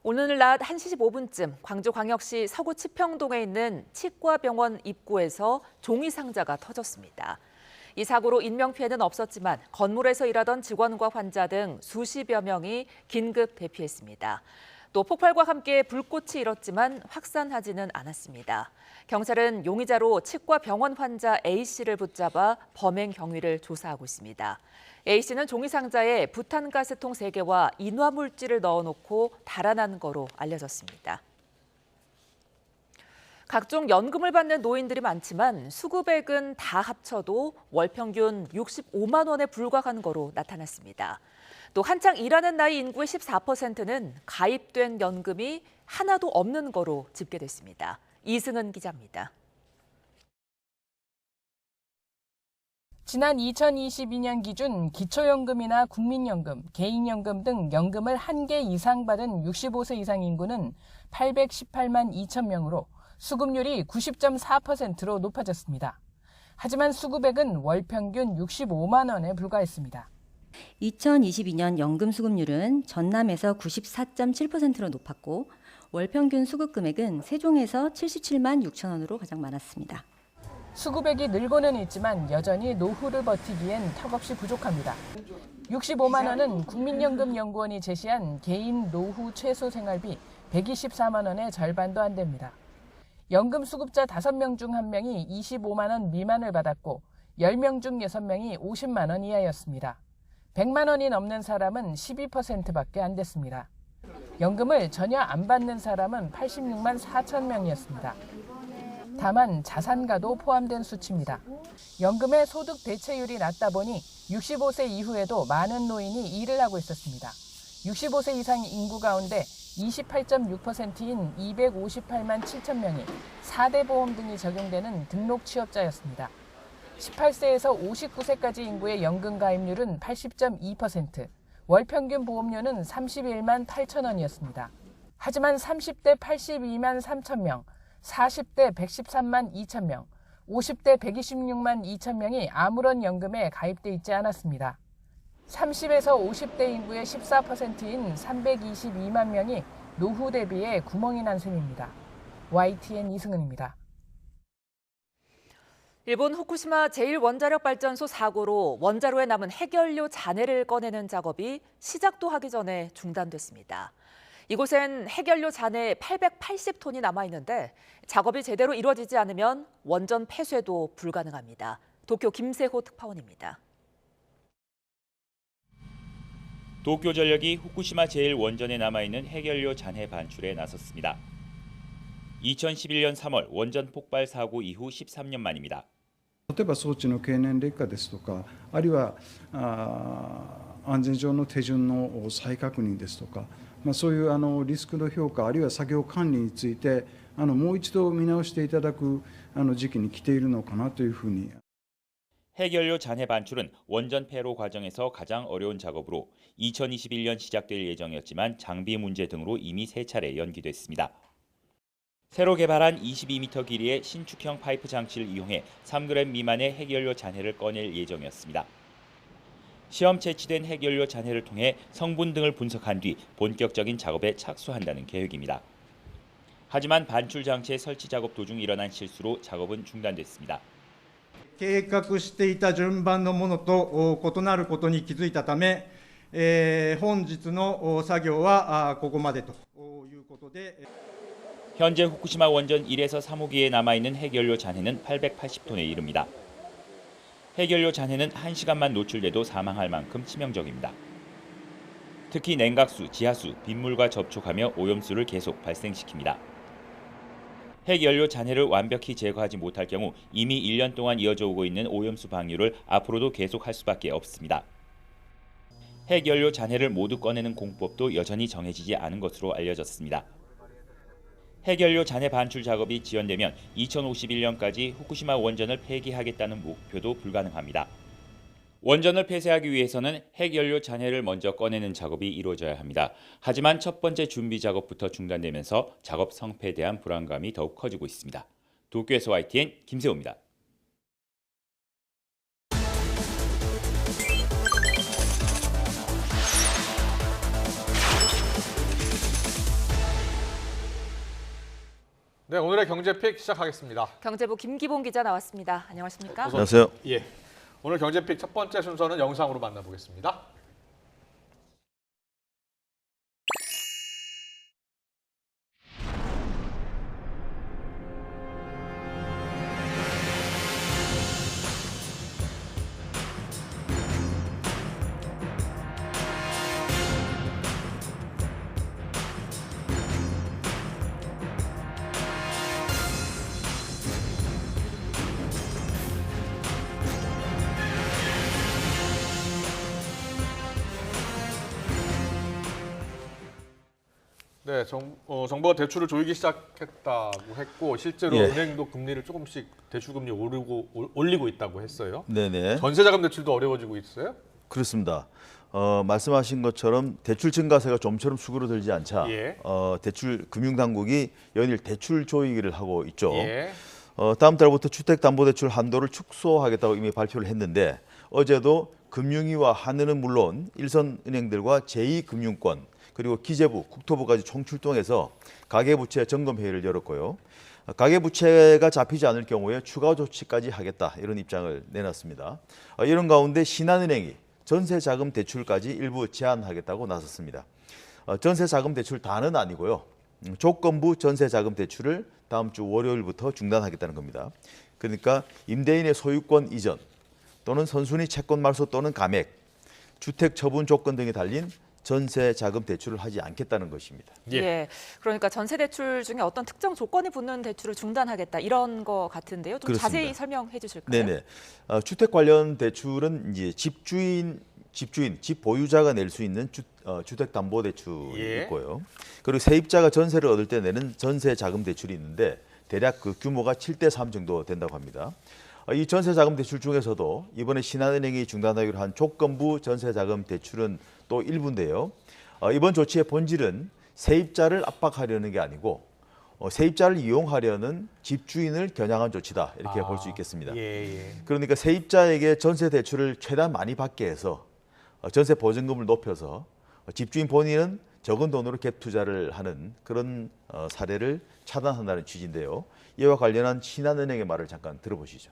오늘 낮 1시 15분쯤 광주광역시 서구 치평동에 있는 치과병원 입구에서 종이 상자가 터졌습니다. 이 사고로 인명피해는 없었지만 건물에서 일하던 직원과 환자 등 수십여 명이 긴급 대피했습니다. 또 폭발과 함께 불꽃이 일었지만 확산하지는 않았습니다. 경찰은 용의자로 치과 병원 환자 A씨를 붙잡아 범행 경위를 조사하고 있습니다. A씨는 종이 상자에 부탄가스통 3개와 인화물질을 넣어놓고 달아난 거로 알려졌습니다. 각종 연금을 받는 노인들이 많지만 수급액은 다 합쳐도 월 평균 65만 원에 불과한 거로 나타났습니다. 또 한창 일하는 나이 인구의 14%는 가입된 연금이 하나도 없는 거로 집계됐습니다. 이승은 기자입니다. 지난 2022년 기준 기초연금이나 국민연금, 개인연금 등 연금을 1개 이상 받은 65세 이상 인구는 818만 2천 명으로 수급률이 90.4%로 높아졌습니다. 하지만 수급액은 월 평균 65만 원에 불과했습니다. 2022년 연금 수급률은 전남에서 94.7%로 높았고 월 평균 수급 금액은 세종에서 77만 6천 원으로 가장 많았습니다. 수급액이 늘고는 있지만 여전히 노후를 버티기엔 턱없이 부족합니다. 65만 원은 국민연금연구원이 제시한 개인 노후 최소 생활비 124만 원의 절반도 안 됩니다. 연금 수급자 5명 중 1명이 25만 원 미만을 받았고 10명 중 6명이 50만 원 이하였습니다. 100만 원이 넘는 사람은 12%밖에 안 됐습니다. 연금을 전혀 안 받는 사람은 86만 4천 명이었습니다. 다만 자산가도 포함된 수치입니다. 연금의 소득 대체율이 낮다 보니 65세 이후에도 많은 노인이 일을 하고 있었습니다. 65세 이상 인구 가운데 28.6%인 258만 7천 명이 4대 보험 등이 적용되는 등록 취업자였습니다. 18세에서 59세까지 인구의 연금 가입률은 80.2%, 월 평균 보험료는 31만 8천 원이었습니다. 하지만 30대 82만 3천 명, 40대 113만 2천 명, 50대 126만 2천 명이 아무런 연금에 가입돼 있지 않았습니다. 30에서 50대 인구의 14%인 322만 명이 노후 대비에 구멍이 난 셈입니다. YTN 이승은입니다. 일본 후쿠시마 제1원자력발전소 사고로 원자로에 남은 핵연료 잔해를 꺼내는 작업이 시작도 하기 전에 중단됐습니다. 이곳엔 핵연료 잔해 880톤이 남아있는데 작업이 제대로 이루어지지 않으면 원전 폐쇄도 불가능합니다. 도쿄 김세호 특파원입니다. 도쿄전력이 후쿠시마 제1원전에 남아있는 핵연료 잔해 반출에 나섰습니다. 2011년 3월 원전 폭발 사고 이후 13년 만입니다. 例えば装置の経年劣化ですとか、あるいは安全上の手順の再確認ですとか、そういうリスクの評価あるいは作業管理についてもう一度見直していただく時期に来ているのかなというふうに。 핵연료 잔해 반출은 원전 폐로 과정에서 가장 어려운 작업으로 2021년 시작될 예정이었지만 장비 문제 등으로 이미 3차례 연기됐습니다. 새로 개발한 22m 길이의 신축형 파이프 장치를 이용해 3g 미만의 핵연료 잔해를 꺼낼 예정이었습니다. 시험 채취된 핵연료 잔해를 통해 성분 등을 분석한 뒤 본격적인 작업에 착수한다는 계획입니다. 하지만 반출 장치의 설치 작업 도중 일어난 실수로 작업은 중단됐습니다. 計画していた順番のものと異なることに気づいたため、本日の作業はここまでということで。 현재 후쿠시마 원전 1에서 3호기에 남아있는 핵연료 잔해는 880톤에 이릅니다. 핵연료 잔해는 1시간만 노출돼도 사망할 만큼 치명적입니다. 특히 냉각수, 지하수, 빗물과 접촉하며 오염수를 계속 발생시킵니다. 핵연료 잔해를 완벽히 제거하지 못할 경우 이미 1년 동안 이어져 오고 있는 오염수 방류를 앞으로도 계속할 수밖에 없습니다. 핵연료 잔해를 모두 꺼내는 공법도 여전히 정해지지 않은 것으로 알려졌습니다. 핵연료 잔해 반출 작업이 지연되면 2051년까지 후쿠시마 원전을 폐기하겠다는 목표도 불가능합니다. 원전을 폐쇄하기 위해서는 핵연료 잔해를 먼저 꺼내는 작업이 이루어져야 합니다. 하지만 첫 번째 준비 작업부터 중단되면서 작업 성패에 대한 불안감이 더욱 커지고 있습니다. 도쿄에서 YTN 김세호입니다. 네, 오늘의 경제픽 시작하겠습니다. 경제부 김기봉 기자 나왔습니다. 안녕하십니까? 안녕하세요. 예. 오늘 경제픽 첫 번째 순서는 영상으로 만나보겠습니다. 네, 정부가 대출을 조이기 시작했다고 했고 실제로 예. 은행도 금리를 조금씩 대출금리 올리고 있다고 했어요. 네네. 전세자금 대출도 어려워지고 있어요? 그렇습니다. 말씀하신 것처럼 대출 증가세가 좀처럼 수그러들지 않자 예. 대출 금융당국이 연일 대출 조이기를 하고 있죠. 예. 다음 달부터 주택담보대출 한도를 축소하겠다고 이미 발표를 했는데 어제도 금융위와 한은은 물론 일선은행들과 제2금융권 그리고 기재부, 국토부까지 총출동해서 가계부채 점검회의를 열었고요. 가계부채가 잡히지 않을 경우에 추가 조치까지 하겠다 이런 입장을 내놨습니다. 이런 가운데 신한은행이 전세자금 대출까지 일부 제한하겠다고 나섰습니다. 전세자금 대출 다는 아니고요. 조건부 전세자금 대출을 다음 주 월요일부터 중단하겠다는 겁니다. 그러니까 임대인의 소유권 이전 또는 선순위 채권 말소 또는 감액, 주택 처분 조건 등이 달린 전세 자금 대출을 하지 않겠다는 것입니다. 예. 그러니까 전세 대출 중에 어떤 특정 조건이 붙는 대출을 중단하겠다 이런 거 같은데요. 좀 그렇습니다. 자세히 설명해 주실까요? 네네. 주택 관련 대출은 이제 집주인, 집 보유자가 낼 수 있는 주택담보대출이 예. 있고요. 그리고 세입자가 전세를 얻을 때 내는 전세 자금 대출이 있는데 대략 그 규모가 7대3 정도 된다고 합니다. 이 전세자금 대출 중에서도 이번에 신한은행이 중단하기로 한 조건부 전세자금 대출은 또 일부인데요. 이번 조치의 본질은 세입자를 압박하려는 게 아니고 세입자를 이용하려는 집주인을 겨냥한 조치다 이렇게 볼 수 있겠습니다. 예. 그러니까 세입자에게 전세 대출을 최대한 많이 받게 해서 전세 보증금을 높여서 집주인 본인은 적은 돈으로 갭 투자를 하는 그런 사례를 차단한다는 취지인데요. 이와 관련한 신한은행의 말을 잠깐 들어보시죠.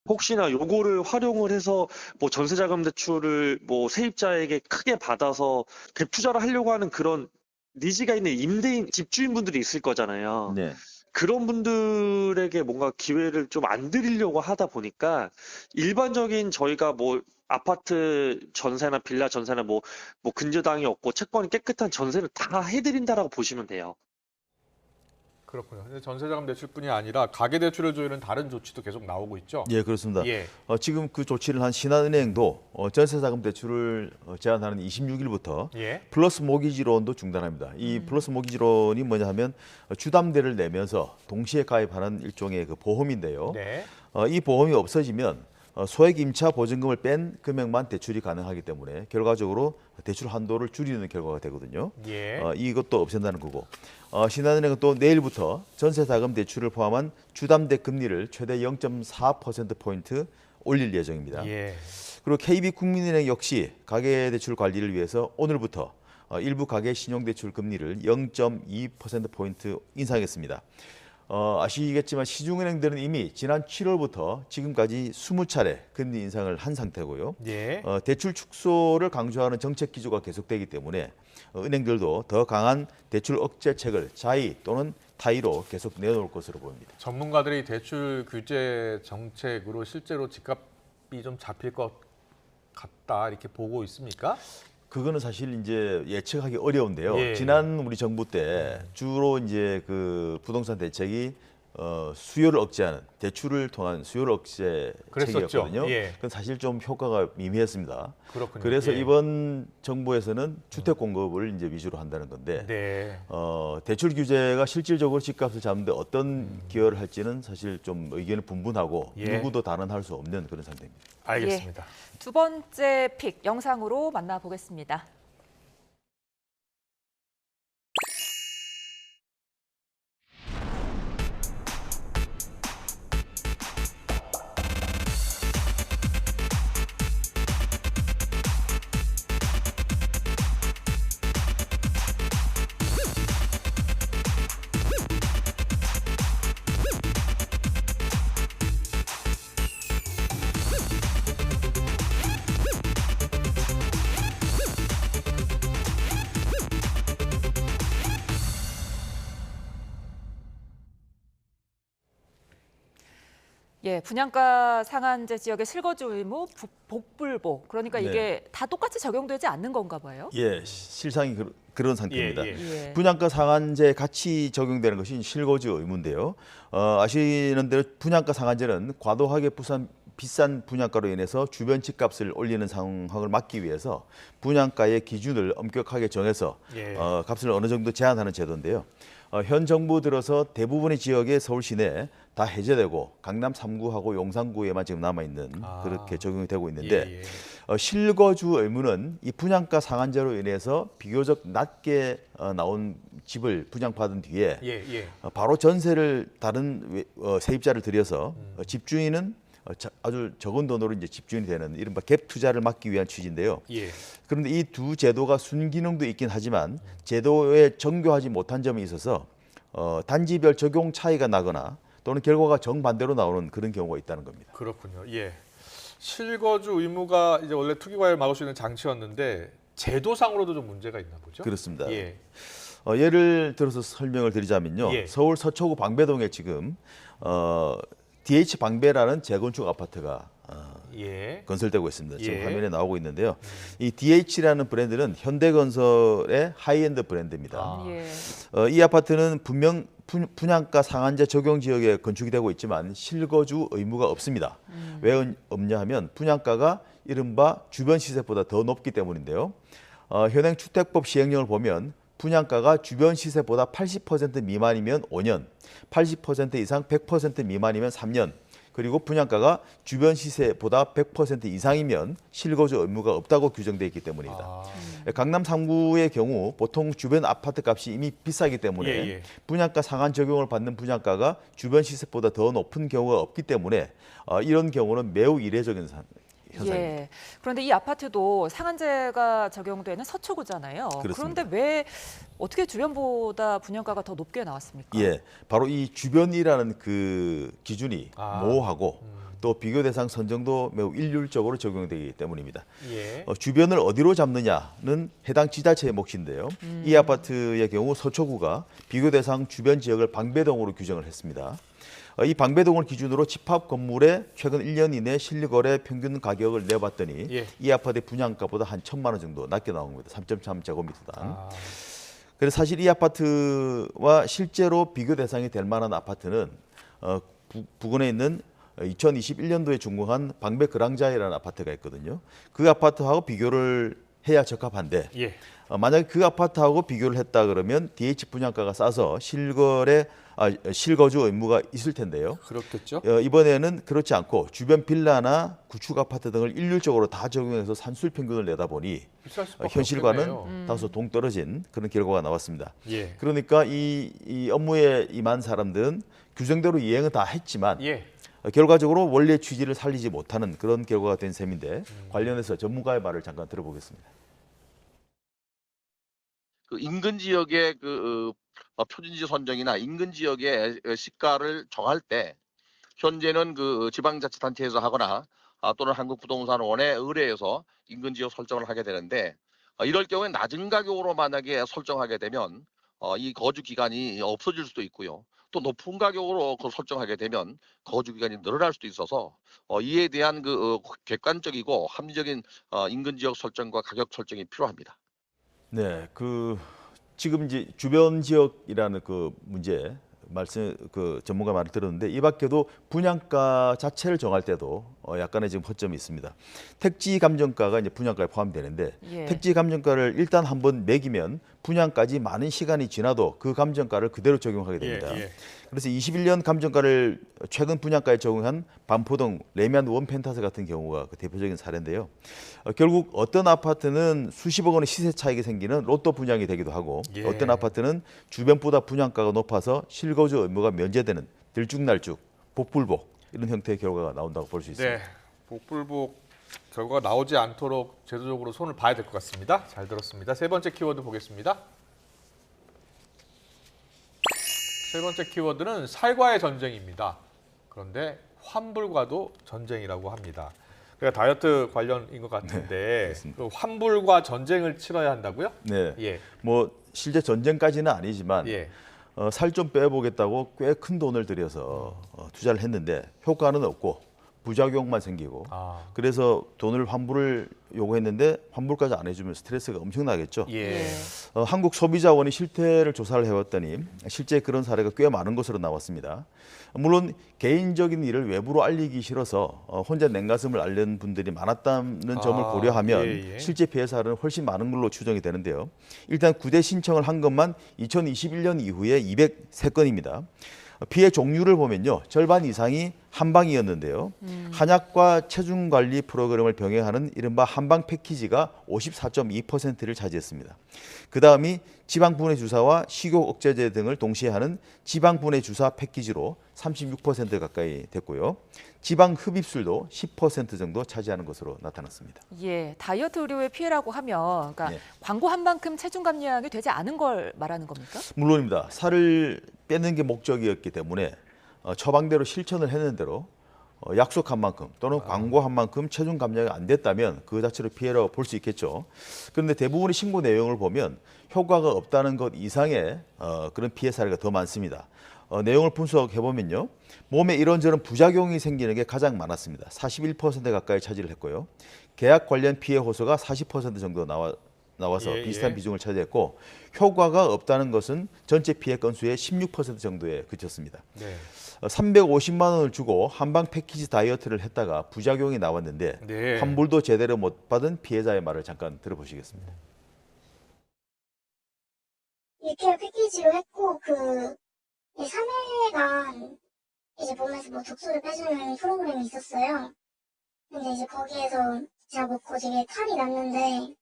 혹시나 요거를 활용을 해서 뭐 전세자금 대출을 뭐 세입자에게 크게 받아서 갭 투자를 하려고 하는 그런 니즈가 있는 임대인 집주인분들이 있을 거잖아요. 네. 그런 분들에게 뭔가 기회를 좀 안 드리려고 하다 보니까 일반적인 저희가 뭐 아파트 전세나 빌라 전세나 뭐 근저당이 없고 채권이 깨끗한 전세를 다 해드린다라고 보시면 돼요. 그렇군요. 근데 전세자금 대출뿐이 아니라 가계대출을 조이는 다른 조치도 계속 나오고 있죠. 예, 그렇습니다. 예. 지금 그 조치를 한 신한은행도 전세자금 대출을 제한하는 26일부터 예. 플러스 모기지론도 중단합니다. 이 플러스 모기지론이 뭐냐 하면 주담대를 내면서 동시에 가입하는 일종의 그 보험인데요. 네. 이 보험이 없어지면 소액 임차 보증금을 뺀 금액만 대출이 가능하기 때문에 결과적으로 대출 한도를 줄이는 결과가 되거든요. 예. 이것도 없앤다는 거고 신한은행은 또 내일부터 전세자금 대출을 포함한 주담대 금리를 최대 0.4%포인트 올릴 예정입니다. 예. 그리고 KB국민은행 역시 가계대출 관리를 위해서 오늘부터 일부 가계 신용대출 금리를 0.2%포인트 인상했습니다. 아시겠지만 시중은행들은 이미 지난 7월부터 지금까지 20차례 금리 인상을 한 상태고요. 예. 대출 축소를 강조하는 정책 기조가 계속되기 때문에 은행들도 더 강한 대출 억제책을 자의 또는 타의로 계속 내놓을 것으로 보입니다. 전문가들이 대출 규제 정책으로 실제로 집값이 좀 잡힐 것 같다 이렇게 보고 있습니까? 그거는 사실 이제 예측하기 어려운데요. 예. 지난 우리 정부 때 주로 이제 그 부동산 대책이 수요를 억제하는 대출을 통한 수요를 억제 그랬었죠. 책이었거든요. 예. 그건 사실 좀 효과가 미미했습니다. 그렇군요. 그래서 예. 이번 정부에서는 주택 공급을 이제 위주로 한다는 건데 네. 대출 규제가 실질적으로 집값을 잡는데 어떤 기여를 할지는 사실 좀 의견이 분분하고 예. 누구도 단언할 수 없는 그런 상태입니다. 알겠습니다. 예. 두 번째 픽 영상으로 만나보겠습니다. 예, 분양가 상한제 지역의 실거주 의무, 복불복. 그러니까 이게 네. 다 똑같이 적용되지 않는 건가 봐요. 예, 실상이 그런 상태입니다. 예. 분양가 상한제 같이 적용되는 것이 실거주 의무인데요. 아시는 대로 분양가 상한제는 과도하게 비싼 분양가로 인해서 주변 집값을 올리는 상황을 막기 위해서 분양가의 기준을 엄격하게 정해서 값을 어느 정도 제한하는 제도인데요. 현 정부 들어서 대부분의 지역의 서울 시내에 다 해제되고 강남 3구하고 용산구에만 지금 남아있는 그렇게 적용이 되고 있는데 실거주 의무는 이 분양가 상한제로 인해서 비교적 낮게 나온 집을 분양받은 뒤에 바로 전세를 다른 세입자를 들여서 집주인은 아주 적은 돈으로 이제 집주인이 되는 이른바 갭 투자를 막기 위한 취지인데요. 그런데 이 두 제도가 순기능도 있긴 하지만 제도에 정교하지 못한 점이 있어서 단지별 적용 차이가 나거나 또는 결과가 정반대로 나오는 그런 경우가 있다는 겁니다. 그렇군요. 예. 실거주 의무가 이제 원래 투기과열 막을 수 있는 장치였는데 제도상으로도 좀 문제가 있나 보죠? 그렇습니다. 예를 들어서 설명을 드리자면요. 서울 서초구 방배동에 지금 DH 방배라는 재건축 아파트가 건설되고 있습니다. 지금 화면에 나오고 있는데요. 이 DH라는 브랜드는 현대건설의 하이엔드 브랜드입니다. 이 아파트는 분명 분양가 상한제 적용 지역에 건축이 되고 있지만 실거주 의무가 없습니다. 왜 없냐 하면 분양가가 이른바 주변 시세보다 더 높기 때문인데요. 현행 주택법 시행령을 보면 분양가가 주변 시세보다 80% 미만이면 5년, 80% 이상 100% 미만이면 3년, 그리고 분양가가 주변 시세보다 100% 이상이면 실거주 의무가 없다고 규정되어 있기 때문입니다. 강남 3구의 경우 보통 주변 아파트 값이 이미 비싸기 때문에 분양가 상한 적용을 받는 분양가가 주변 시세보다 더 높은 경우가 없기 때문에 이런 경우는 매우 이례적인 현상입니다. 그런데 이 아파트도 상한제가 적용되는 서초구잖아요. 그렇습니다. 그런데 왜 어떻게 주변보다 분양가가 더 높게 나왔습니까? 바로 이 주변이라는 그 기준이 모호하고 또 비교 대상 선정도 매우 일률적으로 적용되기 때문입니다. 주변을 어디로 잡느냐는 해당 지자체의 몫인데요. 이 아파트의 경우 서초구가 비교 대상 주변 지역을 방배동으로 규정을 했습니다. 이 방배동을 기준으로 집합 건물의 최근 1년 이내 실거래 평균 가격을 내봤더니 이 아파트의 분양가보다 한 1,000만 원 정도 낮게 나온 겁니다. 3.3제곱미터당. 그래서 사실 이 아파트와 실제로 비교 대상이 될 만한 아파트는 부근에 있는 2021년도에 준공한 방배 그랑자이라는 아파트가 있거든요. 그 아파트하고 비교를 해야 적합한데 만약에 그 아파트하고 비교를 했다 그러면 DH 분양가가 싸서 실거주 의무가 있을 텐데요. 그렇겠죠. 이번에는 그렇지 않고 주변 빌라나 구축 아파트 등을 일률적으로 다 적용해서 산술 평균을 내다 보니 현실과는 다소 동떨어진 그런 결과가 나왔습니다. 그러니까 이 업무에 임한 사람들은 규정대로 이행은 다 했지만 결과적으로 원래 취지를 살리지 못하는 그런 결과가 된 셈인데 관련해서 전문가의 말을 잠깐 들어보겠습니다. 그 인근 지역의 표준지 선정이나 인근 지역의 시가를 정할 때 현재는 그 지방자치단체에서 하거나 또는 한국부동산원에 의뢰해서 인근 지역 설정을 하게 되는데 이럴 경우에 낮은 가격으로 만약에 설정하게 되면 이 거주 기간이 없어질 수도 있고요. 또 높은 가격으로 설정하게 되면 거주 기간이 늘어날 수도 있어서 이에 대한 그 객관적이고 합리적인 인근 지역 설정과 가격 설정이 필요합니다. 지금 이제 주변 지역이라는 그 문제 말씀 전문가 말을 들었는데 이 밖에도 분양가 자체를 정할 때도 약간의 지금 허점이 있습니다. 택지 감정가가 이제 분양가에 포함되는데 택지 감정가를 일단 한번 매기면 분양까지 많은 시간이 지나도 그 감정가를 그대로 적용하게 됩니다. 그래서 21년 감정가를 최근 분양가에 적용한 반포동 레미안 원펜타스 같은 경우가 그 대표적인 사례인데요. 결국 어떤 아파트는 수십억 원의 시세 차익이 생기는 로또 분양이 되기도 하고 어떤 아파트는 주변보다 분양가가 높아서 실거주 의무가 면제되는 들쭉날쭉 복불복 이런 형태의 결과가 나온다고 볼 수 있습니다. 복불복 결과가 나오지 않도록 제도적으로 손을 봐야 될 것 같습니다. 잘 들었습니다. 세 번째 키워드 보겠습니다. 세 번째 키워드는 살과의 전쟁입니다. 그런데 환불과도 전쟁이라고 합니다. 그러니까 다이어트 관련인 것 같은데 그 환불과 전쟁을 치러야 한다고요? 뭐 실제 전쟁까지는 아니지만 살 좀 빼보겠다고 꽤 큰 돈을 들여서 투자를 했는데 효과는 없고 부작용만 생기고 그래서 돈을 환불을 요구했는데 환불까지 안 해주면 스트레스가 엄청나겠죠. 한국 소비자원이 실태를 조사를 해왔더니 실제 그런 사례가 꽤 많은 것으로 나왔습니다. 물론 개인적인 일을 외부로 알리기 싫어서 혼자 냉가슴을 앓는 분들이 많았다는 점을 고려하면 실제 피해 사례는 훨씬 많은 걸로 추정이 되는데요. 일단 구제 신청을 한 것만 2021년 이후에 203건입니다. 피해 종류를 보면요. 절반 이상이 한방이었는데요. 한약과 체중관리 프로그램을 병행하는 이른바 한방 패키지가 54.2%를 차지했습니다. 그 다음이 지방분해 주사와 식욕 억제제 등을 동시에 하는 지방분해 주사 패키지로 36% 가까이 됐고요. 지방 흡입술도 10% 정도 차지하는 것으로 나타났습니다. 예, 다이어트 의료의 피해라고 하면 그러니까 광고한 만큼 체중 감량이 되지 않은 걸 말하는 겁니까? 물론입니다. 살을 빼는 게 목적이었기 때문에 처방대로 실천을 했는 대로 약속한 만큼 또는 광고한 만큼 체중 감량이 안 됐다면 그 자체로 피해라고 볼 수 있겠죠. 그런데 대부분의 신고 내용을 보면 효과가 없다는 것 이상의 그런 피해 사례가 더 많습니다. 내용을 분석해보면요. 몸에 이런저런 부작용이 생기는 게 가장 많았습니다. 41% 가까이 차지를 했고요. 계약 관련 피해 호소가 40% 정도 나와서 비슷한 비중을 차지했고 효과가 없다는 것은 전체 피해 건수의 16% 정도에 그쳤습니다. 350만 원을 주고 한방 패키지 다이어트를 했다가 부작용이 나왔는데 환불도 제대로 못 받은 피해자의 말을 잠깐 들어보시겠습니다. 6개월 패키지로 했고 3일간 이제 몸에서 뭐 독소를 빼주는 프로그램이 있었어요. 근데 이제 거기에서 제가 먹고 되게 탈이 났는데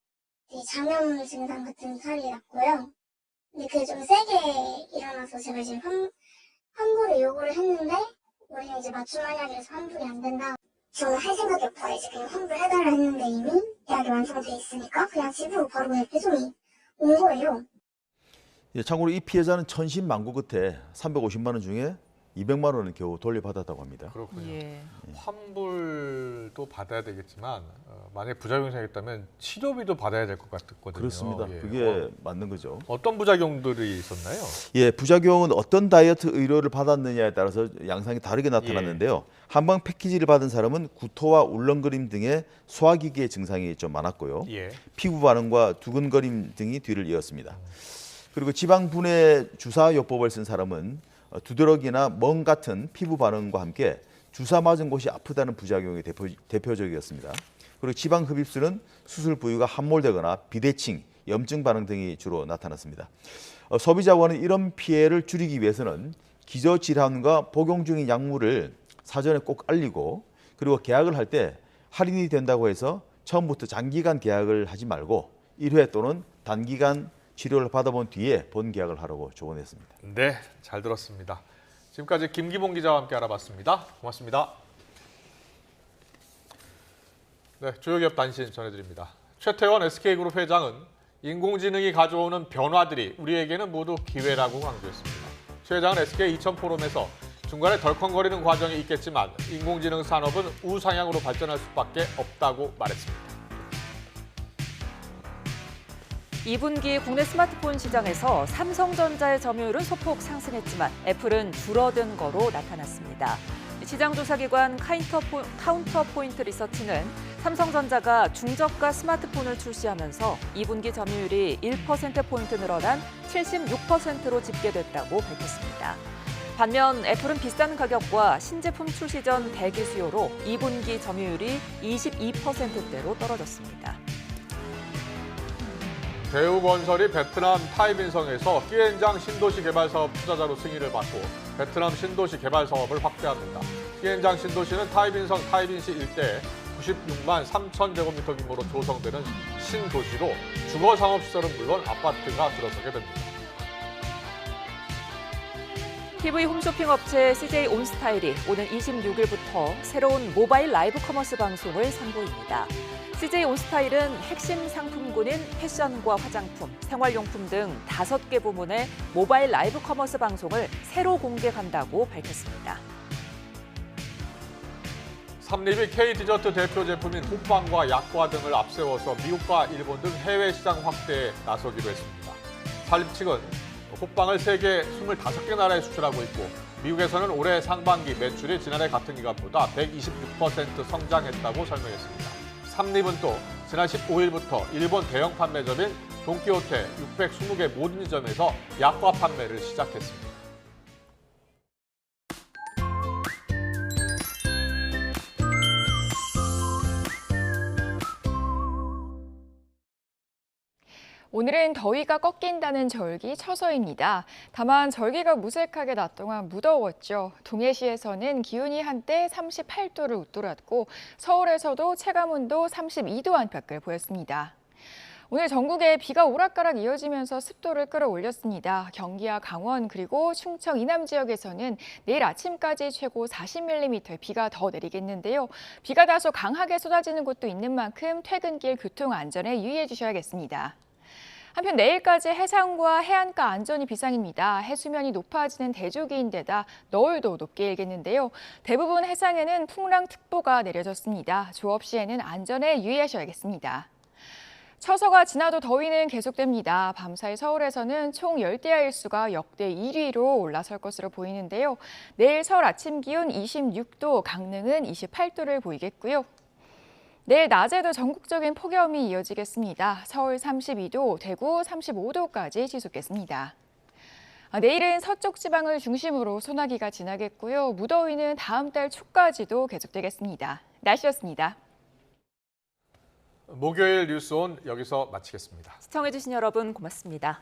되게 장염 증상 같은 탈이 났고요. 근데 그게 좀 세게 일어나서 제가 이제 환불을 요구를 했는데 우리는 이제 맞춤 한약이라서 환불이 안 된다. 저는 할 생각이 없다. 이제 그냥 환불해달라 했는데 이미 예약이 완성돼 있으니까 그냥 집으로 바로 그냥 배송이 온 거예요. 참고로 이 피해자는 천신만고 끝에 350만 원 중에 200만 원을 겨우 돌려받았다고 합니다. 그렇군요. 환불도 받아야 되겠지만 만약에 부작용이 생겼다면 치료비도 받아야 될 것 같거든요. 그렇습니다. 그게 맞는 거죠. 어떤 부작용들이 있었나요? 부작용은 어떤 다이어트 의료를 받았느냐에 따라서 양상이 다르게 나타났는데요. 한방 패키지를 받은 사람은 구토와 울렁거림 등의 소화기기의 증상이 좀 많았고요. 피부 반응과 두근거림 등이 뒤를 이었습니다. 그리고 지방분해 주사요법을 쓴 사람은 두드러기나 멍 같은 피부 반응과 함께 주사 맞은 곳이 아프다는 부작용이 대표적이었습니다. 그리고 지방 흡입술은 수술 부위가 함몰되거나 비대칭, 염증 반응 등이 주로 나타났습니다. 소비자원은 이런 피해를 줄이기 위해서는 기저질환과 복용 중인 약물을 사전에 꼭 알리고 그리고 계약을 할 때 할인이 된다고 해서 처음부터 장기간 계약을 하지 말고 1회 또는 단기간 치료를 받아본 뒤에 본계약을 하라고 조언했습니다. 네, 잘 들었습니다. 지금까지 김기봉 기자와 함께 알아봤습니다. 고맙습니다. 네, 주요 기업 단신 전해드립니다. 최태원 SK그룹 회장은 인공지능이 가져오는 변화들이 우리에게는 모두 기회라고 강조했습니다. 최 회장은 SK 2000 포럼에서 중간에 덜컹거리는 과정이 있겠지만 인공지능 산업은 우상향으로 발전할 수밖에 없다고 말했습니다. 2분기 국내 스마트폰 시장에서 삼성전자의 점유율은 소폭 상승했지만 애플은 줄어든 거로 나타났습니다. 시장조사기관 카운터포인트 리서치는 삼성전자가 중저가 스마트폰을 출시하면서 2분기 점유율이 1%포인트 늘어난 76%로 집계됐다고 밝혔습니다. 반면 애플은 비싼 가격과 신제품 출시 전 대기 수요로 2분기 점유율이 22%대로 떨어졌습니다. 대우건설이 베트남 타이빈성에서 끼엔장 신도시 개발 사업 투자자로 승인을 받고 베트남 신도시 개발 사업을 확대합니다. 끼엔장 신도시는 타이빈성 타이빈시 일대에 96만 3천 제곱미터 규모로 조성되는 신도시로 주거 상업시설은 물론 아파트가 들어서게 됩니다. TV 홈쇼핑 업체 CJ 온스타일이 오는 26일부터 새로운 모바일 라이브 커머스 방송을 선보입니다. CJ 온스타일은 핵심 상품군인 패션과 화장품, 생활용품 등 5개 부문의 모바일 라이브 커머스 방송을 새로 공개한다고 밝혔습니다. 삼립이 K디저트 대표 제품인 호빵과 약과 등을 앞세워서 미국과 일본 등 해외 시장 확대에 나서기로 했습니다. 삼립 측은 호빵을 세계 25개 나라에 수출하고 있고 미국에서는 올해 상반기 매출이 지난해 같은 기간보다 126% 성장했다고 설명했습니다. 삼립은 또 지난 15일부터 일본 대형 판매점인 돈키호테 620개 모든 점에서 약과 판매를 시작했습니다. 오늘은 더위가 꺾인다는 절기 처서입니다. 다만 절기가 무색하게 낮 동안 무더웠죠. 동해시에서는 기온이 한때 38도를 웃돌았고 서울에서도 체감온도 32도 안팎을 보였습니다. 오늘 전국에 비가 오락가락 이어지면서 습도를 끌어올렸습니다. 경기와 강원 그리고 충청 이남 지역에서는 내일 아침까지 최고 40mm의 비가 더 내리겠는데요. 비가 다소 강하게 쏟아지는 곳도 있는 만큼 퇴근길 교통 안전에 유의해 주셔야겠습니다. 한편 내일까지 해상과 해안가 안전이 비상입니다. 해수면이 높아지는 대조기인데다 너울도 높게 일겠는데요. 대부분 해상에는 풍랑특보가 내려졌습니다. 조업 시에는 안전에 유의하셔야겠습니다. 처서가 지나도 더위는 계속됩니다. 밤사이 서울에서는 총 열대야 일수가 역대 1위로 올라설 것으로 보이는데요. 내일 서울 아침 기온 26도, 강릉은 28도를 보이겠고요. 내일 낮에도 전국적인 폭염이 이어지겠습니다. 서울 32도, 대구 35도까지 치솟겠습니다. 내일은 서쪽 지방을 중심으로 소나기가 지나겠고요. 무더위는 다음 달 초까지도 계속되겠습니다. 날씨였습니다. 목요일 뉴스온 여기서 마치겠습니다. 시청해주신 여러분 고맙습니다.